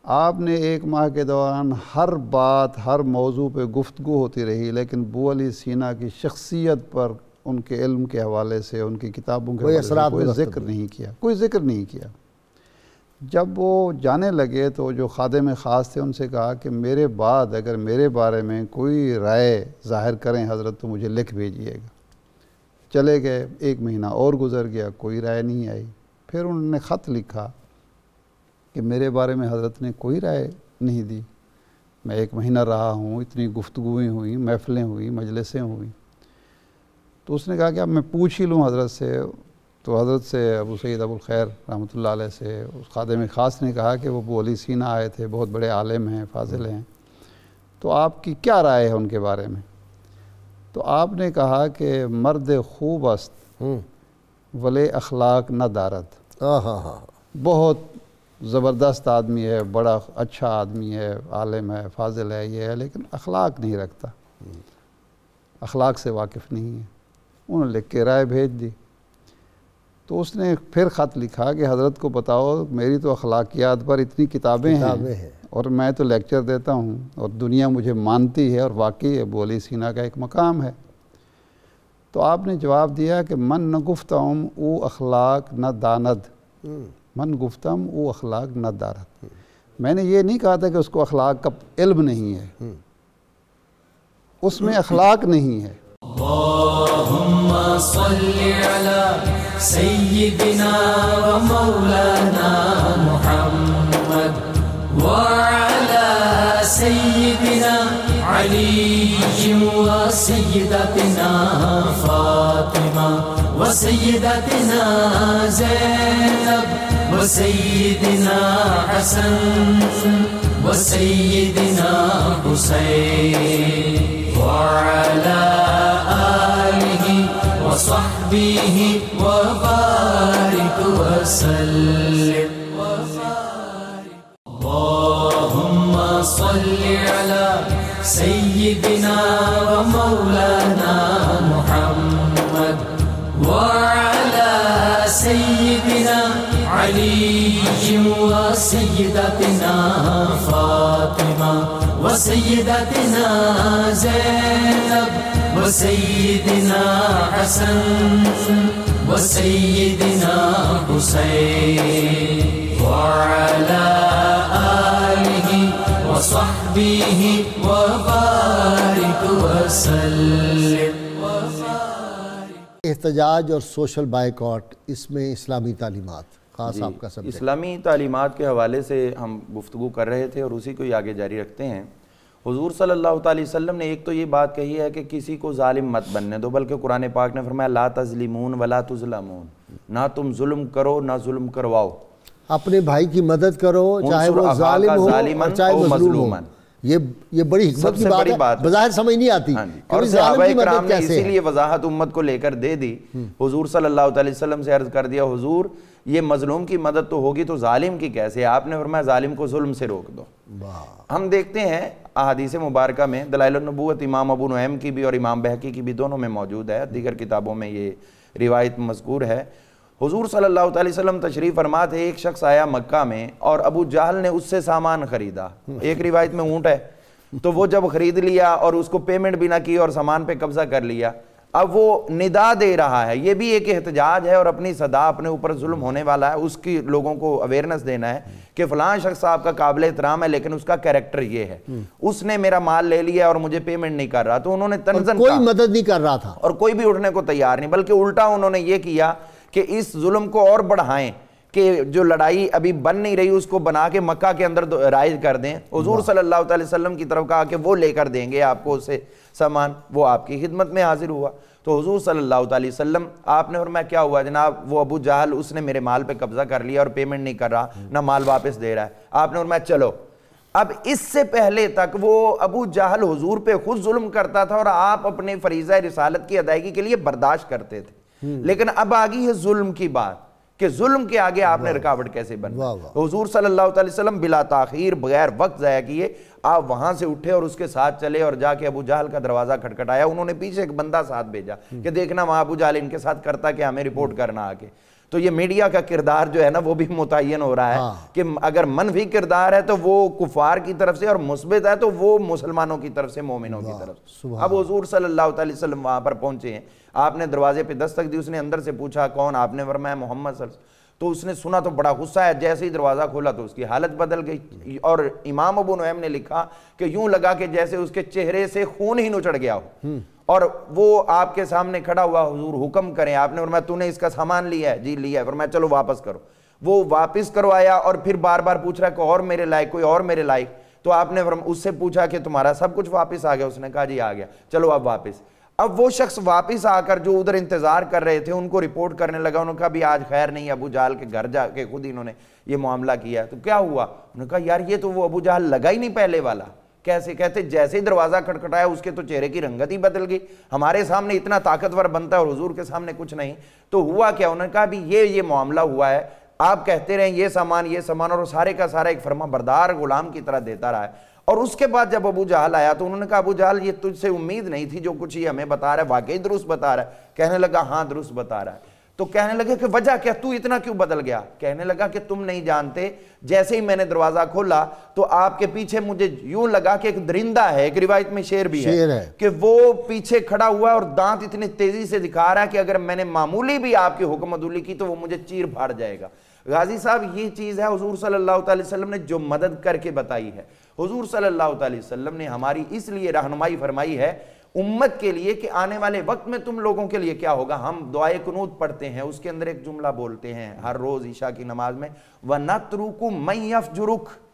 آپ نے 1 ماہ کے دوران ہر بات، ہر موضوع پہ گفتگو ہوتی رہی، لیکن ابو علی سینا کی شخصیت پر، ان کے علم کے حوالے سے، ان کی کتابوں کے حوالے سے کوئی ذکر نہیں کیا، کوئی ذکر نہیں کیا. جب وہ جانے لگے تو جو خادم خاص تھے ان سے کہا کہ میرے بعد اگر میرے بارے میں کوئی رائے ظاہر کریں حضرت تو مجھے لکھ بھیجیے گا. چلے گئے، 1 مہینہ اور گزر گیا، کوئی رائے نہیں آئی. پھر انہوں نے خط لکھا کہ میرے بارے میں حضرت نے کوئی رائے نہیں دی، میں 1 مہینہ رہا ہوں، اتنی گفتگویں ہوئیں، محفلیں ہوئیں، مجلسیں ہوئیں. تو اس نے کہا کہ اب میں پوچھ ہی لوں حضرت سے. تو حضرت سے ابو سعید ابو الخیر رحمۃ اللہ علیہ سے اس خادم خاص نے کہا کہ وہ ابو علی سینا آئے تھے، بہت بڑے عالم ہیں، فاضل ہیں، تو آپ کی کیا رائے ہے ان کے بارے میں؟ تو آپ نے کہا کہ مرد خوب است ولے اخلاق نہ دارد. بہت زبردست آدمی ہے، بڑا اچھا آدمی ہے، عالم ہے، فاضل ہے، یہ ہے، لیکن اخلاق نہیں رکھتا، اخلاق سے واقف نہیں ہے. انہوں نے لکھ کے رائے بھیج دی. تو اس نے پھر خط لکھا کہ حضرت کو بتاؤ میری تو اخلاقیات پر اتنی کتابیں ہیں اور میں تو لیکچر دیتا ہوں اور دنیا مجھے مانتی ہے، اور واقعی ابو علی سینا کا ایک مقام ہے. تو آپ نے جواب دیا کہ من نہ گفتم او اخلاق نہ داند، من گفتم او اخلاق نہ دارد. میں نے یہ نہیں کہا تھا کہ اس کو اخلاق کا علم نہیں ہے، اس میں اخلاق نہیں ہے. اللہم صلی علی سیدنا و مولانا محمد وعلی سیدنا علی و سیدتنا فاطمہ و سیدتنا زینب و سیدنا حسن و سیدنا حسین وعلى آله وصحبه وبارك وسلم. اللهم صل على سيدنا ومولانا محمد وعلى سيدنا علي وسيدتنا فاطمة وسيدتنا زينب وسيدنا حسن وسيدنا حسين وعلى آله وصحبه وبارك وسلم. احتجاج اور سوشل بائیکاٹ، اس میں اسلامی تعلیمات خاص آپ کا سبجیکٹ. اسلامی تعلیمات کے حوالے سے ہم گفتگو کر رہے تھے اور اسی کو ہی آگے جاری رکھتے ہیں. حضور صلی اللہ تعالی وسلم نے ایک تو یہ بات کہی ہے کہ کسی کو ظالم مت بننے دو، بلکہ قرآن پاک نے فرمایا لا تظلمون ولا تظلمون، نہ تم ظلم کرو نہ ظلم کرواؤ. اپنے بھائی کی مدد کرو چاہے وہ ظالم ہو اور چاہے مظلوم ہو. یہ بڑی حکمت کی بات ہے، بظاہر سمجھ نہیں آتی. اور صحابہ کرام نے اسی لیے وضاحت امت کو لے کر دے دی. حضور صلی اللہ علیہ وسلم سے عرض کر دیا حضور یہ مظلوم کی مدد تو ہوگی تو ظالم کی کیسے؟ آپ نے فرمایا ظالم کو ظلم سے روک دو. ہم دیکھتے ہیں احادیث مبارکہ میں دلائل النبوت امام ابو نعیم کی بھی اور امام بہقی کی بھی دونوں میں موجود ہے، دیگر کتابوں میں یہ روایت مذکور ہے. حضور صلی اللہ علیہ وسلم تشریف فرما تھے، ایک شخص آیا مکہ میں اور ابو جہل نے اس سے سامان خریدا، ایک روایت میں اونٹ ہے، تو وہ جب خرید لیا اور اس کو پیمنٹ بھی نہ کی اور سامان پہ قبضہ کر لیا، اب وہ ندا دے رہا ہے، یہ بھی ایک احتجاج ہے اور اپنی صدا، اپنے اوپر ظلم ہونے والا ہے، اس کی لوگوں کو اویئرنس دینا ہے کہ فلاں شخص آپ کا قابل احترام ہے لیکن اس کا کریکٹر یہ ہے، اس نے میرا مال لے لیا اور مجھے پیمنٹ نہیں کر رہا، تو انہوں نے تنزن کوئی مدد نہیں کر رہا تھا اور کوئی بھی اٹھنے کو تیار نہیں، بلکہ الٹا انہوں نے یہ کیا کہ اس ظلم کو اور بڑھائیں کہ جو لڑائی ابھی بن نہیں رہی اس کو بنا کے مکہ کے اندر رائج کر دیں، حضور صلی اللہ علیہ وسلم کی طرف کہا کہ وہ لے کر دیں گے آپ کو اسے سامان، وہ آپ کی خدمت میں حاضر ہوا، تو حضور صلی اللہ علیہ وسلم آپ نے فرمایا کیا ہوا جناب؟ وہ ابو جہل اس نے میرے مال پہ قبضہ کر لیا اور پیمنٹ نہیں کر رہا، نہ مال واپس دے رہا ہے، آپ نے فرمایا چلو۔ اب اس سے پہلے تک وہ ابو جہل حضور پہ خود ظلم کرتا تھا اور آپ اپنے فریضہ رسالت کی ادائیگی کے لیے برداشت کرتے تھے، لیکن اب آگئی ہے ظلم کی بات کہ ظلم کے آگے آپ نے رکاوٹ کیسے بننا۔ حضور صلی اللہ علیہ وسلم بلا تاخیر بغیر وقت ضائع کیے آپ وہاں سے اٹھے اور اس کے ساتھ چلے اور جا کے ابو جہل کا دروازہ کھٹکھٹایا، انہوں نے پیچھے ایک بندہ ساتھ بھیجا کہ دیکھنا وہاں ابو جہل ان کے ساتھ کرتا کہ ہمیں رپورٹ کرنا آ کے۔ تو یہ میڈیا کا کردار جو ہے نا وہ بھی متعین ہو رہا ہے کہ اگر منفی کردار ہے تو وہ کفار کی طرف سے اور مثبت ہے تو وہ مسلمانوں کی طرف سے، مومنوں کی طرف سے۔ اب حضور صلی اللہ علیہ وسلم وہاں پر پہنچے ہیں، آپ نے دروازے پہ دستک دی، اس نے اندر سے پوچھا کون؟ آپ نے فرمایا محمد صلی اللہ علیہ وسلم۔ تو اس نے سنا تو بڑا غصہ ہے، جیسے ہی دروازہ کھولا تو اس کی حالت بدل گئی، اور امام ابو نعیم نے لکھا کہ یوں لگا کہ جیسے اس کے چہرے سے خون ہی نچڑ گیا ہو، اور وہ آپ کے سامنے کھڑا ہوا، حضور حکم کریں۔ آپ نے فرمایا تو نے اس کا سامان لیا ہے؟ جی لیا ہے۔ فرمایا چلو واپس کرو۔ وہ واپس کروایا اور پھر بار بار پوچھ رہا ہے کہ اور میرے لائق، کوئی اور میرے لائق؟ تو آپ نے اس سے پوچھا کہ تمہارا سب کچھ واپس آ گیا؟ اس نے کہا جی آ گیا۔ چلو اب واپس۔ اب وہ شخص واپس آ کر جو ادھر انتظار کر رہے تھے ان کو رپورٹ کرنے لگا، انہوں نے کہا بھی آج خیر نہیں، ابو جہل کے گھر جا کے خود انہوں نے یہ معاملہ کیا۔ تو کیا ہوا؟ انہوں نے کہا یار یہ تو وہ ابو جہل لگا ہی نہیں پہلے والا۔ کیسے؟ کہتے جیسے ہی دروازہ کھٹکھٹایا اس کے تو چہرے کی رنگت ہی بدل گئی، ہمارے سامنے اتنا طاقتور بنتا ہے اور حضور کے سامنے کچھ نہیں۔ تو ہوا کیا؟ انہوں نے کہا بھی یہ معاملہ ہوا ہے، آپ کہتے رہیں یہ سامان اور سارے کا سارا ایک فرما بردار غلام کی طرح دیتا رہا ہے۔ اور اس کے بعد جب ابو جہل آیا تو انہوں نے کہا ابو جہل یہ تجھ سے امید نہیں تھی، جو کچھ یہ ہمیں بتا رہا ہے واقعی درست بتا رہا ہے؟ کہنے لگا ہاں درست بتا رہا ہے۔ تو کہنے لگے کہ وجہ کیا، تو اتنا کیوں بدل گیا؟ کہنے لگا کہ تم نہیں جانتے، جیسے ہی میں نے دروازہ کھولا تو آپ کے پیچھے مجھے یوں لگا کہ ایک درندہ ہے، ایک روایت میں شیر بھی ہے کہ وہ پیچھے کھڑا ہوا اور دانت اتنی تیزی سے دکھا رہا ہے کہ اگر میں نے معمولی بھی آپ کی حکم عدولی کی تو وہ مجھے چیر پھاڑ جائے گا۔ غازی صاحب یہ چیز ہے حضور صلی اللہ علیہ وسلم نے جو مدد کر کے بتائی ہے۔ حضور صلی اللہ علیہ وسلم نے ہماری اس لیے رہنمائی فرمائی ہے امت کے لیے کہ آنے والے وقت میں تم لوگوں کے لیے کیا ہوگا۔ ہم دعائے قنوت پڑھتے ہیں، اس کے اندر ایک جملہ بولتے ہیں ہر روز عشاء کی نماز میں، وَنَتْرُكُ مَن يَفْجُرُكَ،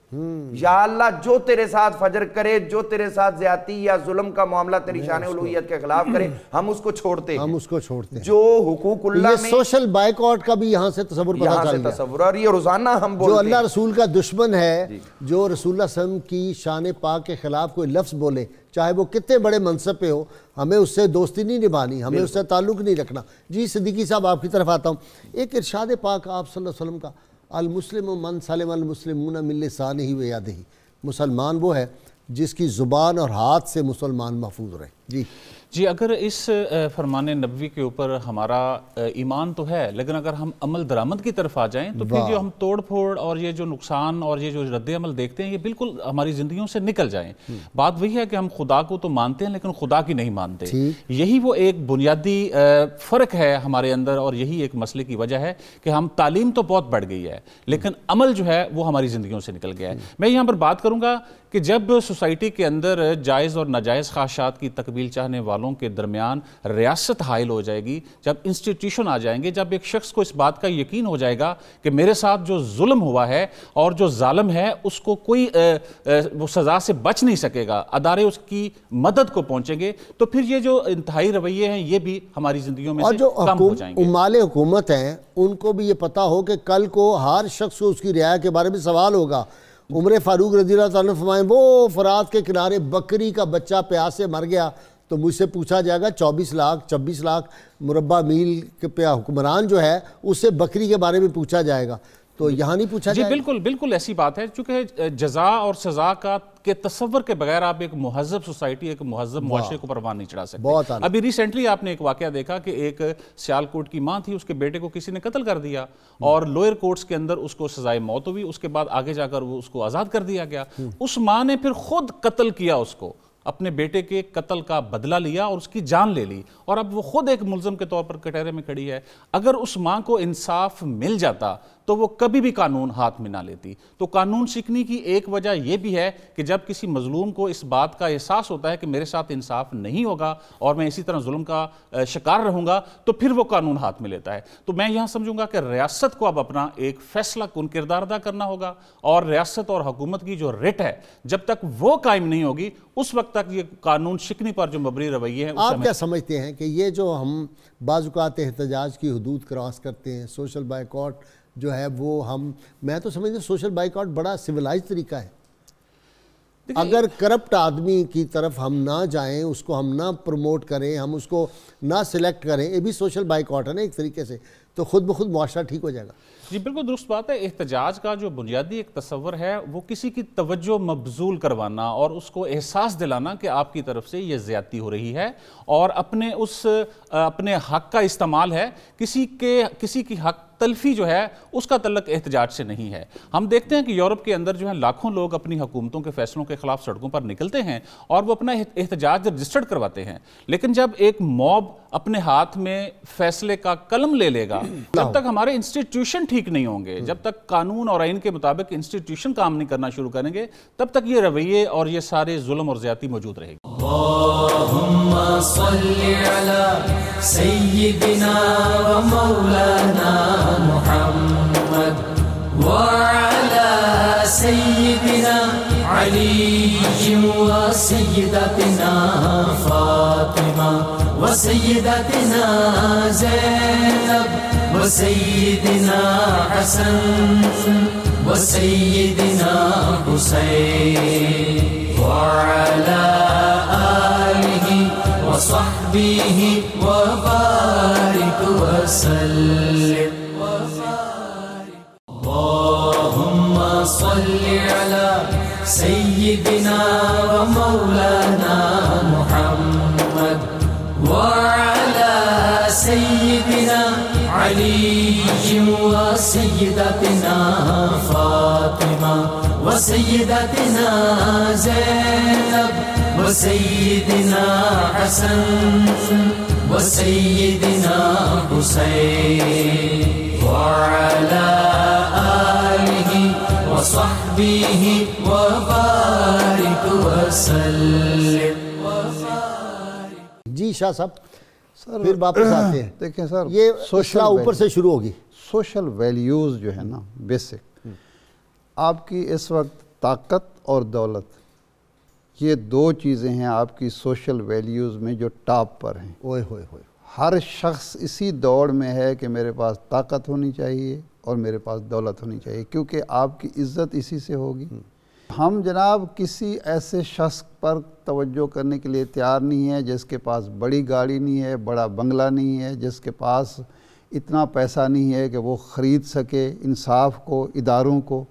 یا اللہ جو تیرے ساتھ فجر کرے، جو تیرے ساتھ زیادتی یا ظلم کا معاملہ تیری شان الوہیت کے خلاف کرے، ہم اس کو چھوڑتے ہیں۔ جو حقوق اللہ میں سوشل بائیکاٹ کا بھی یہاں سے تصور پتا چل گیا، تصور، اور یہ روزانہ ہم بولتے ہیں۔ جو اللہ رسول کا دشمن ہے، جو رسول اللہ صلی اللہ علیہ وسلم کی شان پاک کے خلاف کوئی لفظ بولے، چاہے وہ کتنے بڑے منصب پہ ہو، ہمیں اس سے دوستی نہیں نبھانی، ہمیں اس سے تعلق نہیں رکھنا۔ جی صدیقی صاحب آپ کی طرف آتا ہوں۔ ایک ارشاد پاک آپ صلی اللہ علیہ وسلم کا، المسلم من سلم المسلمون من لسانہ و یدہ، مسلمان وہ ہے جس کی زبان اور ہاتھ سے مسلمان محفوظ رہے۔ جی اگر اس فرمان نبوی کے اوپر ہمارا ایمان تو ہے، لیکن اگر ہم عمل درآمد کی طرف آ جائیں تو پھر جو ہم توڑ پھوڑ اور یہ جو نقصان اور یہ جو رد عمل دیکھتے ہیں یہ بالکل ہماری زندگیوں سے نکل جائیں۔ بات وہی ہے کہ ہم خدا کو تو مانتے ہیں لیکن خدا کی نہیں مانتے۔ یہی وہ ایک بنیادی فرق ہے ہمارے اندر، اور یہی ایک مسئلے کی وجہ ہے کہ ہم تعلیم تو بہت بڑھ گئی ہے لیکن عمل جو ہے وہ ہماری زندگیوں سے نکل گیا ہے۔ میں یہاں پر بات کروں گا کہ جب سوسائٹی کے اندر جائز اور ناجائز خواہشات کی تکمیل چاہنے والوں کے درمیان ریاست حائل ہو جائے گی، جب انسٹیٹیوشن آ جائیں گے، جب ایک شخص کو اس بات کا یقین ہو جائے گا کہ میرے ساتھ جو ظلم ہوا ہے اور جو ظالم ہے اس کو کوئی وہ سزا سے بچ نہیں سکے گا، ادارے اس کی مدد کو پہنچیں گے، تو پھر یہ جو انتہائی رویے ہیں یہ بھی ہماری زندگیوں میں سے کم ہو جائیں گے۔ اور جو عمال حکومت ہیں ان کو بھی یہ پتا ہو کہ کل کو ہر شخص کو اس کی رعایا کے بارے میں سوال ہوگا۔ عمر فاروق رضی اللہ تعالیٰ عنہ فرمائیں وہ فرات کے کنارے بکری کا بچہ پیاس سے مر گیا تو مجھ سے پوچھا جائے گا 24 لاکھ مربع میل پہ حکمران جو ہے اس سے بکری کے بارے میں پوچھا جائے گا، تو یہاں نہیں پوچھا جائے گا۔ جی بالکل ایسی بات ہے، چونکہ جزا اور سزا کا کے تصور کے بغیر آپ ایک مہذب سوسائٹی، ایک مہذب معاشرے کو پروان نہیں چڑھا سکتے۔ ابھی ریسنٹلی آپ نے ایک واقعہ دیکھا کہ ایک سیالکوٹ کی ماں تھی، اس کے بیٹے کو کسی نے قتل کر دیا اور لوئر کورٹس کے اندر اس کو سزائے موت ہوئی، اس کے بعد آگے جا کر وہ اس کو آزاد کر دیا گیا۔ اس ماں نے پھر خود قتل کیا، اس کو اپنے بیٹے کے قتل کا بدلہ لیا اور اس کی جان لے لی، اور اب وہ خود ایک ملزم کے طور پر کٹہرے میں کھڑی ہے۔ اگر اس ماں کو انصاف مل جاتا تو وہ کبھی بھی قانون ہاتھ میں نہ لیتی۔ تو قانون سیکھنے کی ایک وجہ یہ بھی ہے کہ جب کسی مظلوم کو اس بات کا احساس ہوتا ہے کہ میرے ساتھ انصاف نہیں ہوگا اور میں اسی طرح ظلم کا شکار رہوں گا، تو پھر وہ قانون ہاتھ میں لیتا ہے۔ تو میں یہاں سمجھوں گا کہ ریاست کو اب اپنا ایک فیصلہ کن کردار ادا کرنا ہوگا، اور ریاست اور حکومت کی جو رٹ ہے جب تک وہ قائم نہیں ہوگی اس وقت تک یہ قانون شکنی پر جو مبنی رویے ہیں۔ آپ کیا سمجھتے ہیں کہ یہ جو ہم بعض اوقات احتجاج کی حدود کراس کرتے ہیں، سوشل بائیکاٹ جو ہے وہ میں تو سمجھتا ہوں سوشل بائیکاٹ بڑا سویلائز طریقہ ہے۔ اگر کرپٹ آدمی کی طرف ہم نہ جائیں، اس کو ہم نہ پروموٹ کریں، ہم اس کو نہ سلیکٹ کریں، یہ بھی سوشل بائیکاٹ ہے نا ایک طریقے سے، تو خود بخود معاشرہ ٹھیک ہو جائے گا۔ جی بالکل درست بات ہے۔ احتجاج کا جو بنیادی ایک تصور ہے وہ کسی کی توجہ مبذول کروانا اور اس کو احساس دلانا کہ آپ کی طرف سے یہ زیادتی ہو رہی ہے، اور اپنے حق کا استعمال ہے۔ کسی کی حق تلفی جو ہے اس کا تعلق احتجاج سے نہیں ہے۔ ہم دیکھتے ہیں کہ یورپ کے اندر جو ہے لاکھوں لوگ اپنی حکومتوں کے فیصلوں کے خلاف سڑکوں پر نکلتے ہیں اور وہ اپنا احتجاج رجسٹرڈ کرواتے ہیں، لیکن جب ایک موب اپنے ہاتھ میں فیصلے کا قلم لے لے گا، جب تک ہمارے انسٹیٹیوشن ٹھیک نہیں ہوں گے، جب تک قانون اور آئین کے مطابق انسٹیٹیوشن کام نہیں کرنا شروع کریں گے، تب تک یہ رویے اور یہ سارے ظلم اور زیادتی موجود رہے گی۔ اللہم صلی علی سیدنا و مولانا محمد وعلی سیدنا علی و سیدتنا فاطمہ و سیدتنا زینب و سیدنا حسن و سیدنا حسین وعلی آلہ وصحبہ وبارک وسلم۔ اللہم صلی علی سیدنا و مولانا محمد وعلی سیدنا علی و سیدتنا فاطمہ و سیدتنا زینب و سیدنا حسن و سیدنا حسین وعلی آلہ وصحبہ وبارک وسلم۔ جی شاہ صاحب پھر واپس آتے ہیں۔ دیکھیں سر، یہ اصلاح اوپر سے شروع ہوگی۔ سوشل ویلیوز جو ہے نا بیسک، آپ کی اس وقت طاقت اور دولت، یہ دو چیزیں ہیں آپ کی سوشل ویلیوز میں جو ٹاپ پر ہیں۔ اوئے ہوئے ہوئے، ہر شخص اسی دوڑ میں ہے کہ میرے پاس طاقت ہونی چاہیے اور میرے پاس دولت ہونی چاہیے، کیونکہ آپ کی عزت اسی سے ہوگی۔ ہم جناب کسی ایسے شخص پر توجہ کرنے کے لیے تیار نہیں ہے جس کے پاس بڑی گاڑی نہیں ہے، بڑا بنگلہ نہیں ہے، جس کے پاس اتنا پیسہ نہیں ہے کہ وہ خرید سکے انصاف کو، اداروں کو،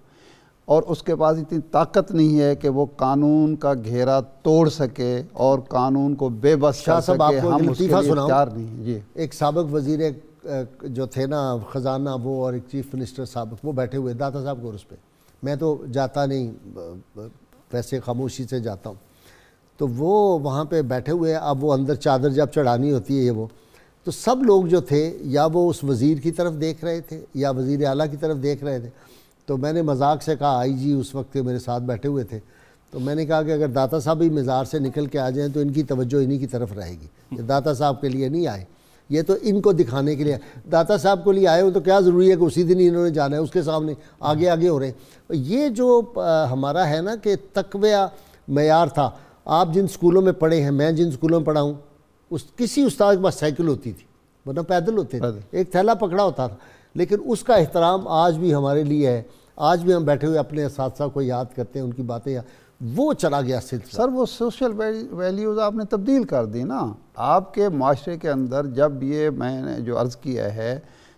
اور اس کے پاس اتنی طاقت نہیں ہے کہ وہ قانون کا گھیرا توڑ سکے اور قانون کو بے بس کر سکے۔ ہم اس کے لیے تیار نہیں ہیں۔ جی، ایک سابق وزیر جو تھے نا خزانہ وہ، اور ایک چیف منسٹر سابق، وہ بیٹھے ہوئے داتا صاحب کو اس پہ، میں تو جاتا نہیں، ویسے خاموشی سے جاتا ہوں، تو وہ وہاں پہ بیٹھے ہوئے، اب وہ اندر چادر جب چڑھانی ہوتی ہے یہ وہ، تو سب لوگ جو تھے یا وہ اس وزیر کی طرف دیکھ رہے تھے یا وزیر اعلیٰ کی طرف دیکھ رہے تھے۔ تو میں نے مذاق سے کہا، آئی جی اس وقت میرے ساتھ بیٹھے ہوئے تھے، تو میں نے کہا کہ اگر داتا صاحب ہی مزار سے نکل کے آ جائیں تو ان کی توجہ انہی کی طرف رہے گی، یہ داتا صاحب کے لیے نہیں آئے، یہ تو ان کو دکھانے کے لیے داتا صاحب کو لیے آئے ہو، تو کیا ضروری ہے کہ اسی دن ہی انہوں نے جانا ہے، اس کے سامنے آگے آگے ہو رہے ہیں۔ یہ جو ہمارا ہے نا کہ تقویہ معیار تھا، آپ جن سکولوں میں پڑھے ہیں، میں جن سکولوں میں پڑھا ہوں، کسی استاد کے پاس سائیکل ہوتی تھی، ورنہ پیدل ہوتے تھے، ایک تھیلا پکڑا ہوتا تھا، لیکن اس کا احترام آج بھی ہمارے لیے ہے۔ آج بھی ہم بیٹھے ہوئے اپنے اساتذہ کو یاد کرتے ہیں، ان کی باتیں، وہ چلا گیا سلسلہ۔ سر وہ سوشل ویلیوز آپ نے تبدیل کر دی نا آپ کے معاشرے کے اندر۔ جب یہ میں نے جو عرض کیا ہے،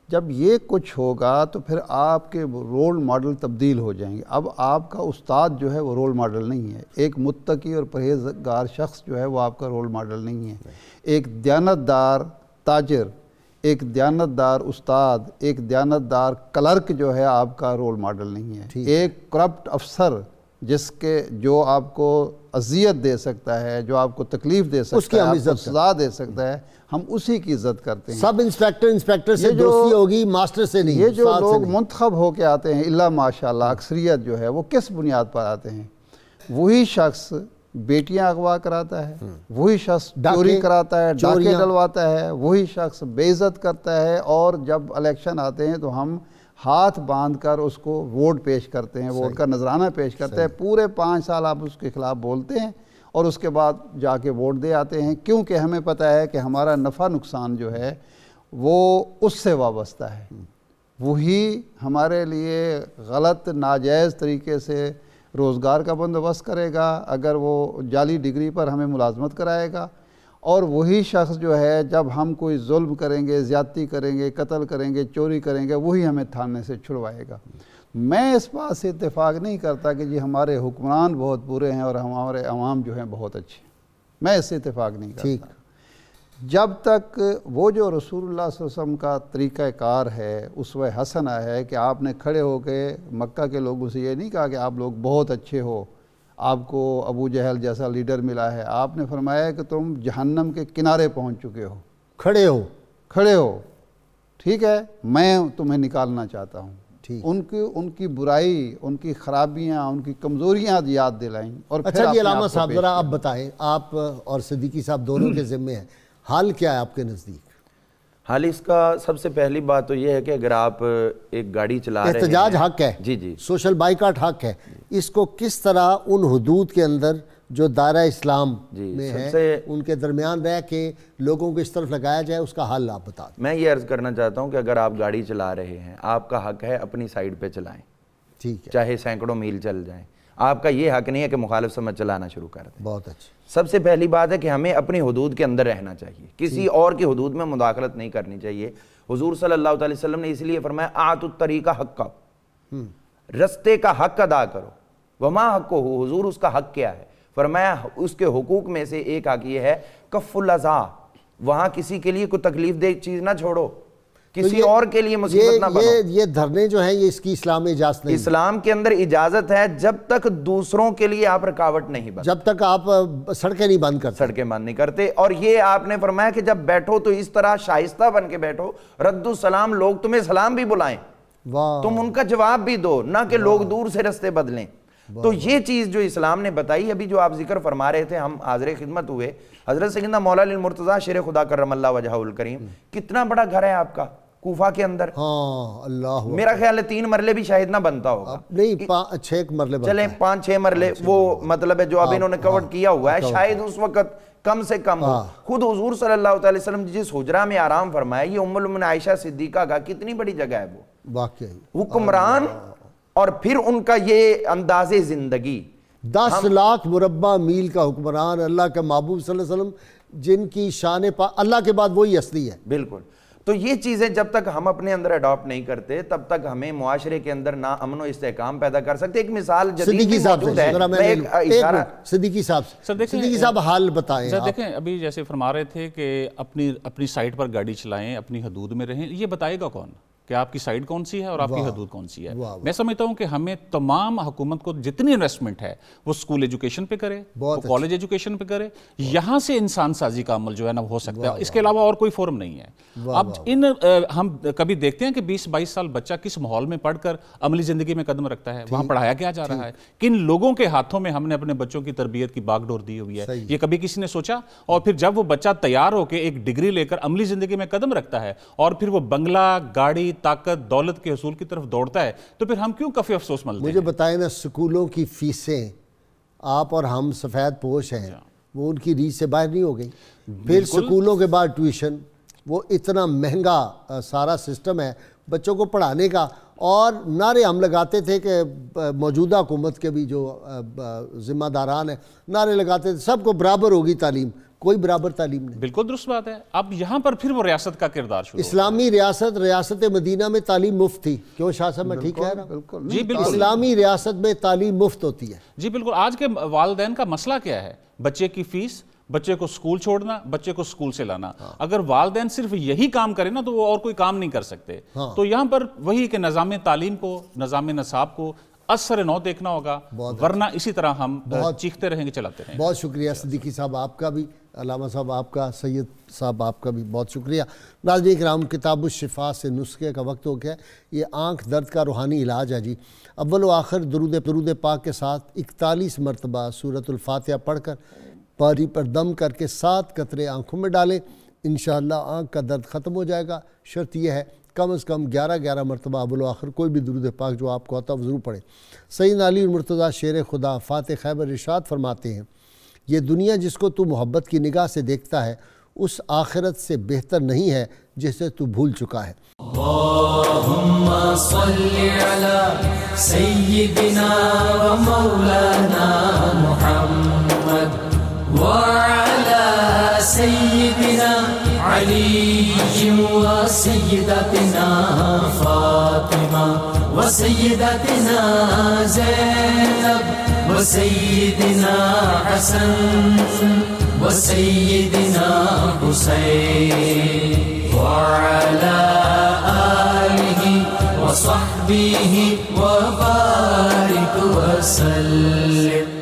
جب یہ کچھ ہوگا تو پھر آپ کے رول ماڈل تبدیل ہو جائیں گے. اب آپ کا استاد جو ہے وہ رول ماڈل نہیں ہے. ایک متقی اور پرہیزگار شخص جو ہے وہ آپ کا رول ماڈل نہیں ہے. ایک دیانتدار تاجر، ایک دیانتدار استاد، ایک دیانتدار کلرک جو ہے آپ کا رول ماڈل نہیں ہے. ایک کرپٹ افسر جو آپ کو اذیت دے سکتا ہے، جو آپ کو تکلیف دے سکتا ہے، آپ کو سزا دے سکتا ہے، ہم اسی کی عزت کرتے ہیں. سب انسپیکٹر سے دوستی ہوگی، ماسٹر سے نہیں. یہ جو لوگ منتخب ہو کے آتے ہیں الا ماشاءاللہ اکثریت جو ہے وہ کس بنیاد پر آتے ہیں؟ وہی شخص بیٹیاں اغوا کراتا ہے، وہی شخص چوری کراتا ہے، ڈاکے ڈلواتا ہے، وہی شخص بے عزت کرتا ہے، اور جب الیکشن آتے ہیں تو ہم ہاتھ باندھ کر اس کو ووٹ پیش کرتے ہیں، ووٹ کا نذرانہ پیش کرتے ہیں. پورے 5 سال آپ اس کے خلاف بولتے ہیں اور اس کے بعد جا کے ووٹ دے آتے ہیں، کیونکہ ہمیں پتہ ہے کہ ہمارا نفع نقصان جو ہے وہ اس سے وابستہ ہے. وہی ہمارے لیے غلط ناجائز طریقے سے روزگار کا بندوبست کرے گا اگر وہ جعلی ڈگری پر ہمیں ملازمت کرائے گا، اور وہی شخص جو ہے جب ہم کوئی ظلم کریں گے، زیادتی کریں گے، قتل کریں گے، چوری کریں گے، وہی ہمیں تھانے سے چھڑوائے گا. میں اس بات سے اتفاق نہیں کرتا کہ جی ہمارے حکمران بہت برے ہیں اور ہمارے عوام جو ہیں بہت اچھے ہیں. میں اس سے اتفاق نہیں کرتا. جب تک وہ جو رسول اللہ صلی اللہ علیہ وسلم کا طریقہ کار ہے، اسوہ حسنہ ہے، کہ آپ نے کھڑے ہو کے مکہ کے لوگوں سے یہ نہیں کہا کہ آپ لوگ بہت اچھے ہو، آپ کو ابو جہل جیسا لیڈر ملا ہے. آپ نے فرمایا کہ تم جہنم کے کنارے پہنچ چکے ہو، کھڑے ہو، ٹھیک ہے، میں تمہیں نکالنا چاہتا ہوں. ان کی برائی، ان کی خرابیاں، ان کی کمزوریاں یاد دلائیں. اور اچھا جی علامہ صاحب ذرا آپ بتائیں، آپ اور صدیقی صاحب دونوں کے ذمے ہیں، حال کیا ہے آپ کے نزدیک؟ حال اس کا سب سے پہلی بات تو یہ ہے کہ اگر آپ ایک گاڑی چلا رہے ہیں، احتجاج حق ہے، جی سوشل بائیکاٹ حق ہے، اس کو کس طرح ان حدود کے اندر جو دائرہ اسلام میں ہے ان کے درمیان رہ کے لوگوں کو اس طرف لگایا جائے، اس کا حل آپ بتا دیں. میں یہ عرض کرنا چاہتا ہوں کہ اگر آپ گاڑی چلا رہے ہیں، آپ کا حق ہے اپنی سائیڈ پہ چلائیں، ٹھیک ہے، چاہے سینکڑوں میل چل جائیں. آپ کا یہ حق نہیں ہے کہ مخالف سمت چلانا شروع کر دیں. بہت اچھا. سب سے پہلی بات ہے کہ ہمیں اپنی حدود کے اندر رہنا چاہیے، کسی اور کی حدود میں مداخلت نہیں کرنی چاہیے. حضور صلی اللہ علیہ وسلم نے اس لیے فرمایا آتوا الطریق حقہ، رستے کا حق ادا کرو. وما حقہ، حضور اس کا حق کیا ہے؟ فرمایا اس کے حقوق میں سے ایک حق یہ ہے کف الاذی، وہاں کسی کے لیے کوئی تکلیف دہ چیز نہ چھوڑو، کسی اور کے لیے مصیبت نہ بنو. یہ دھرنے جو ہیں یہ اس کی اسلام میں اجازت نہیں. اسلام کے اندر اجازت ہے جب تک دوسروں کے لیے آپ رکاوٹ نہیں بنتے، جب تک آپ سڑکیں نہیں بند کرتے، سڑکیں بند نہیں کرتے. اور یہ آپ نے فرمایا کہ جب بیٹھو تو اس طرح شائستہ بن کے بیٹھو، رد السلام، لوگ تمہیں سلام بھی بلائیں، تم ان کا جواب بھی دو، نہ کہ لوگ دور سے رستے بدلیں. تو یہ چیز جو اسلام نے بتائی، ابھی جو آپ ذکر فرما رہے تھے، ہم حاضر خدمت ہوئے حضرت سیدنا مولا علی المرتضیٰ شیر خدا کرم اللہ وجہہ الکریم. کتنا بڑا گھر ہے آپ کا کوفہ کے اندر. اللہ میرا خیال ہے 3 مرلے بھی شاید نہ بنتا ہوگا، نہیں 6 مرلے، چلیں 5-6 مرلے وہ مطلب ہے جو اب انہوں نے کور کیا ہوا ہے، شاید اس وقت کم سے کم ہو. خود حضور صلی اللہ علیہ وسلم جس حجرہ میں آرام فرمایا، یہ ام المؤمنین عائشہ صدیقہ کا کتنی بڑی جگہ ہے، وہ واقعی حکمران، اور پھر ان کا یہ انداز زندگی، 10 لاکھ مربع میل کا حکمران، اللہ کے محبوب صلی اللہ علیہ وسلم جن کی شان اللہ کے بعد وہی اصلی ہے. بالکل. تو یہ چیزیں جب تک ہم اپنے اندر اڈاپٹ نہیں کرتے تب تک ہمیں معاشرے کے اندر نہ امن و استحکام پیدا کر سکتے. ایک مثال جدید موجود ہے، صدیقی صاحب حال بتائیں. دیکھیں ابھی جیسے فرما رہے تھے کہ اپنی سائٹ پر گاڑی چلائیں، اپنی حدود میں رہیں. یہ بتائے گا کون کہ آپ کی سائٹ کون سی ہے اور آپ کی حدود کون سی ہے؟ میں سمجھتا ہوں کہ ہمیں تمام حکومت کو جتنی انویسٹمنٹ ہے وہ سکول ایجوکیشن پہ کرے، وہ کالج ایجوکیشن پہ کرے. یہاں سے انسان سازی کا عمل جو ہے نا وہ ہو سکتا ہے، اس کے علاوہ اور کوئی فورم نہیں ہے. اب ہم کبھی دیکھتے ہیں کہ 20-22 سال بچہ کس ماحول میں پڑھ کر عملی زندگی میں قدم رکھتا ہے، وہاں پڑھایا کیا جا رہا ہے، کن لوگوں کے ہاتھوں میں ہم نے اپنے بچوں کی تربیت کی باغ ڈور دی ہوئی ہے، یہ کبھی کسی نے سوچا؟ اور پھر جب وہ بچہ تیار ہو کے ایک ڈگری لے کر عملی زندگی میں قدم رکھتا ہے اور پھر وہ بنگلہ، گاڑی، طاقت، دولت کے حصول کی طرف دوڑتا ہے، تو پھر ہم کیوں کفی افسوس ملتے ہیں؟ مجھے بتائیں نا، سکولوں کی فیسیں آپ اور ہم سفید پوش ہیں، وہ ان کی ریچ سے باہر نہیں ہو گئی. پھر سکولوں کے بعد ٹیوشن، وہ اتنا مہنگا سارا سسٹم ہے بچوں کو پڑھانے کا. اور نعرے ہم لگاتے تھے کہ موجودہ حکومت کے بھی جو ذمہ داران ہیں نعرے لگاتے تھے سب کو برابر ہوگی تعلیم. کوئی برابر تعلیم نہیں. بالکل درست بات ہے. اب یہاں پر پھر وہ ریاست کا کردار شروع. اسلامی ریاست مدینہ میں تعلیم مفت تھی. کیوں شاہ صاحب میں ٹھیک کہہ رہا ہوں؟ جی بالکل. اسلامی ریاست میں تعلیم مفت ہوتی ہے. جی بالکل. آج کے والدین کا مسئلہ کیا ہے؟ بچے کی فیس، بچے کو سکول چھوڑنا، بچے کو سکول سے لانا. اگر والدین صرف یہی کام کریں نا تو وہ اور کوئی کام نہیں کر سکتے. تو یہاں پر وہی کہ نظام تعلیم کو، نظام نصاب کو اثر نو دیکھنا ہوگا، ورنہ اسی طرح ہم چیختے رہیں گے، چلاتے رہیں گے. بہت شکریہ صدیقی صاحب آپ کا بھی، علامہ صاحب آپ کا، سید صاحب آپ کا بھی بہت شکریہ. ناظرین کرام، کتاب الشفا سے نسخے کا وقت ہو گیا. یہ آنکھ درد کا روحانی علاج ہے جی. اول و آخر درود پاک کے ساتھ 41 مرتبہ سورۃ الفاتحہ پڑھ کر پاری پر دم کر کے 7 قطرے آنکھوں میں ڈالیں. انشاءاللہ آنکھ کا درد ختم ہو جائے گا. شرط یہ ہے کم از کم 11 مرتبہ اول و آخر کوئی بھی درود پاک جو آپ کو آتا ہے وہ ضرور پڑھیں. سیدنا علی المرتضیٰ شیر خدا فاتح خیبر ارشاد فرماتے ہیں، یہ دنیا جس کو تو محبت کی نگاہ سے دیکھتا ہے اس آخرت سے بہتر نہیں ہے جسے تو بھول چکا ہے. اللہم صلی علی سیدنا و مولانا محمد وعلى سيدنا علي وسيدتنا فاطمة وسيدتنا زينب وسيدنا حسن وسيدنا حسين وعلى آله وصحبه وبارك وسلم.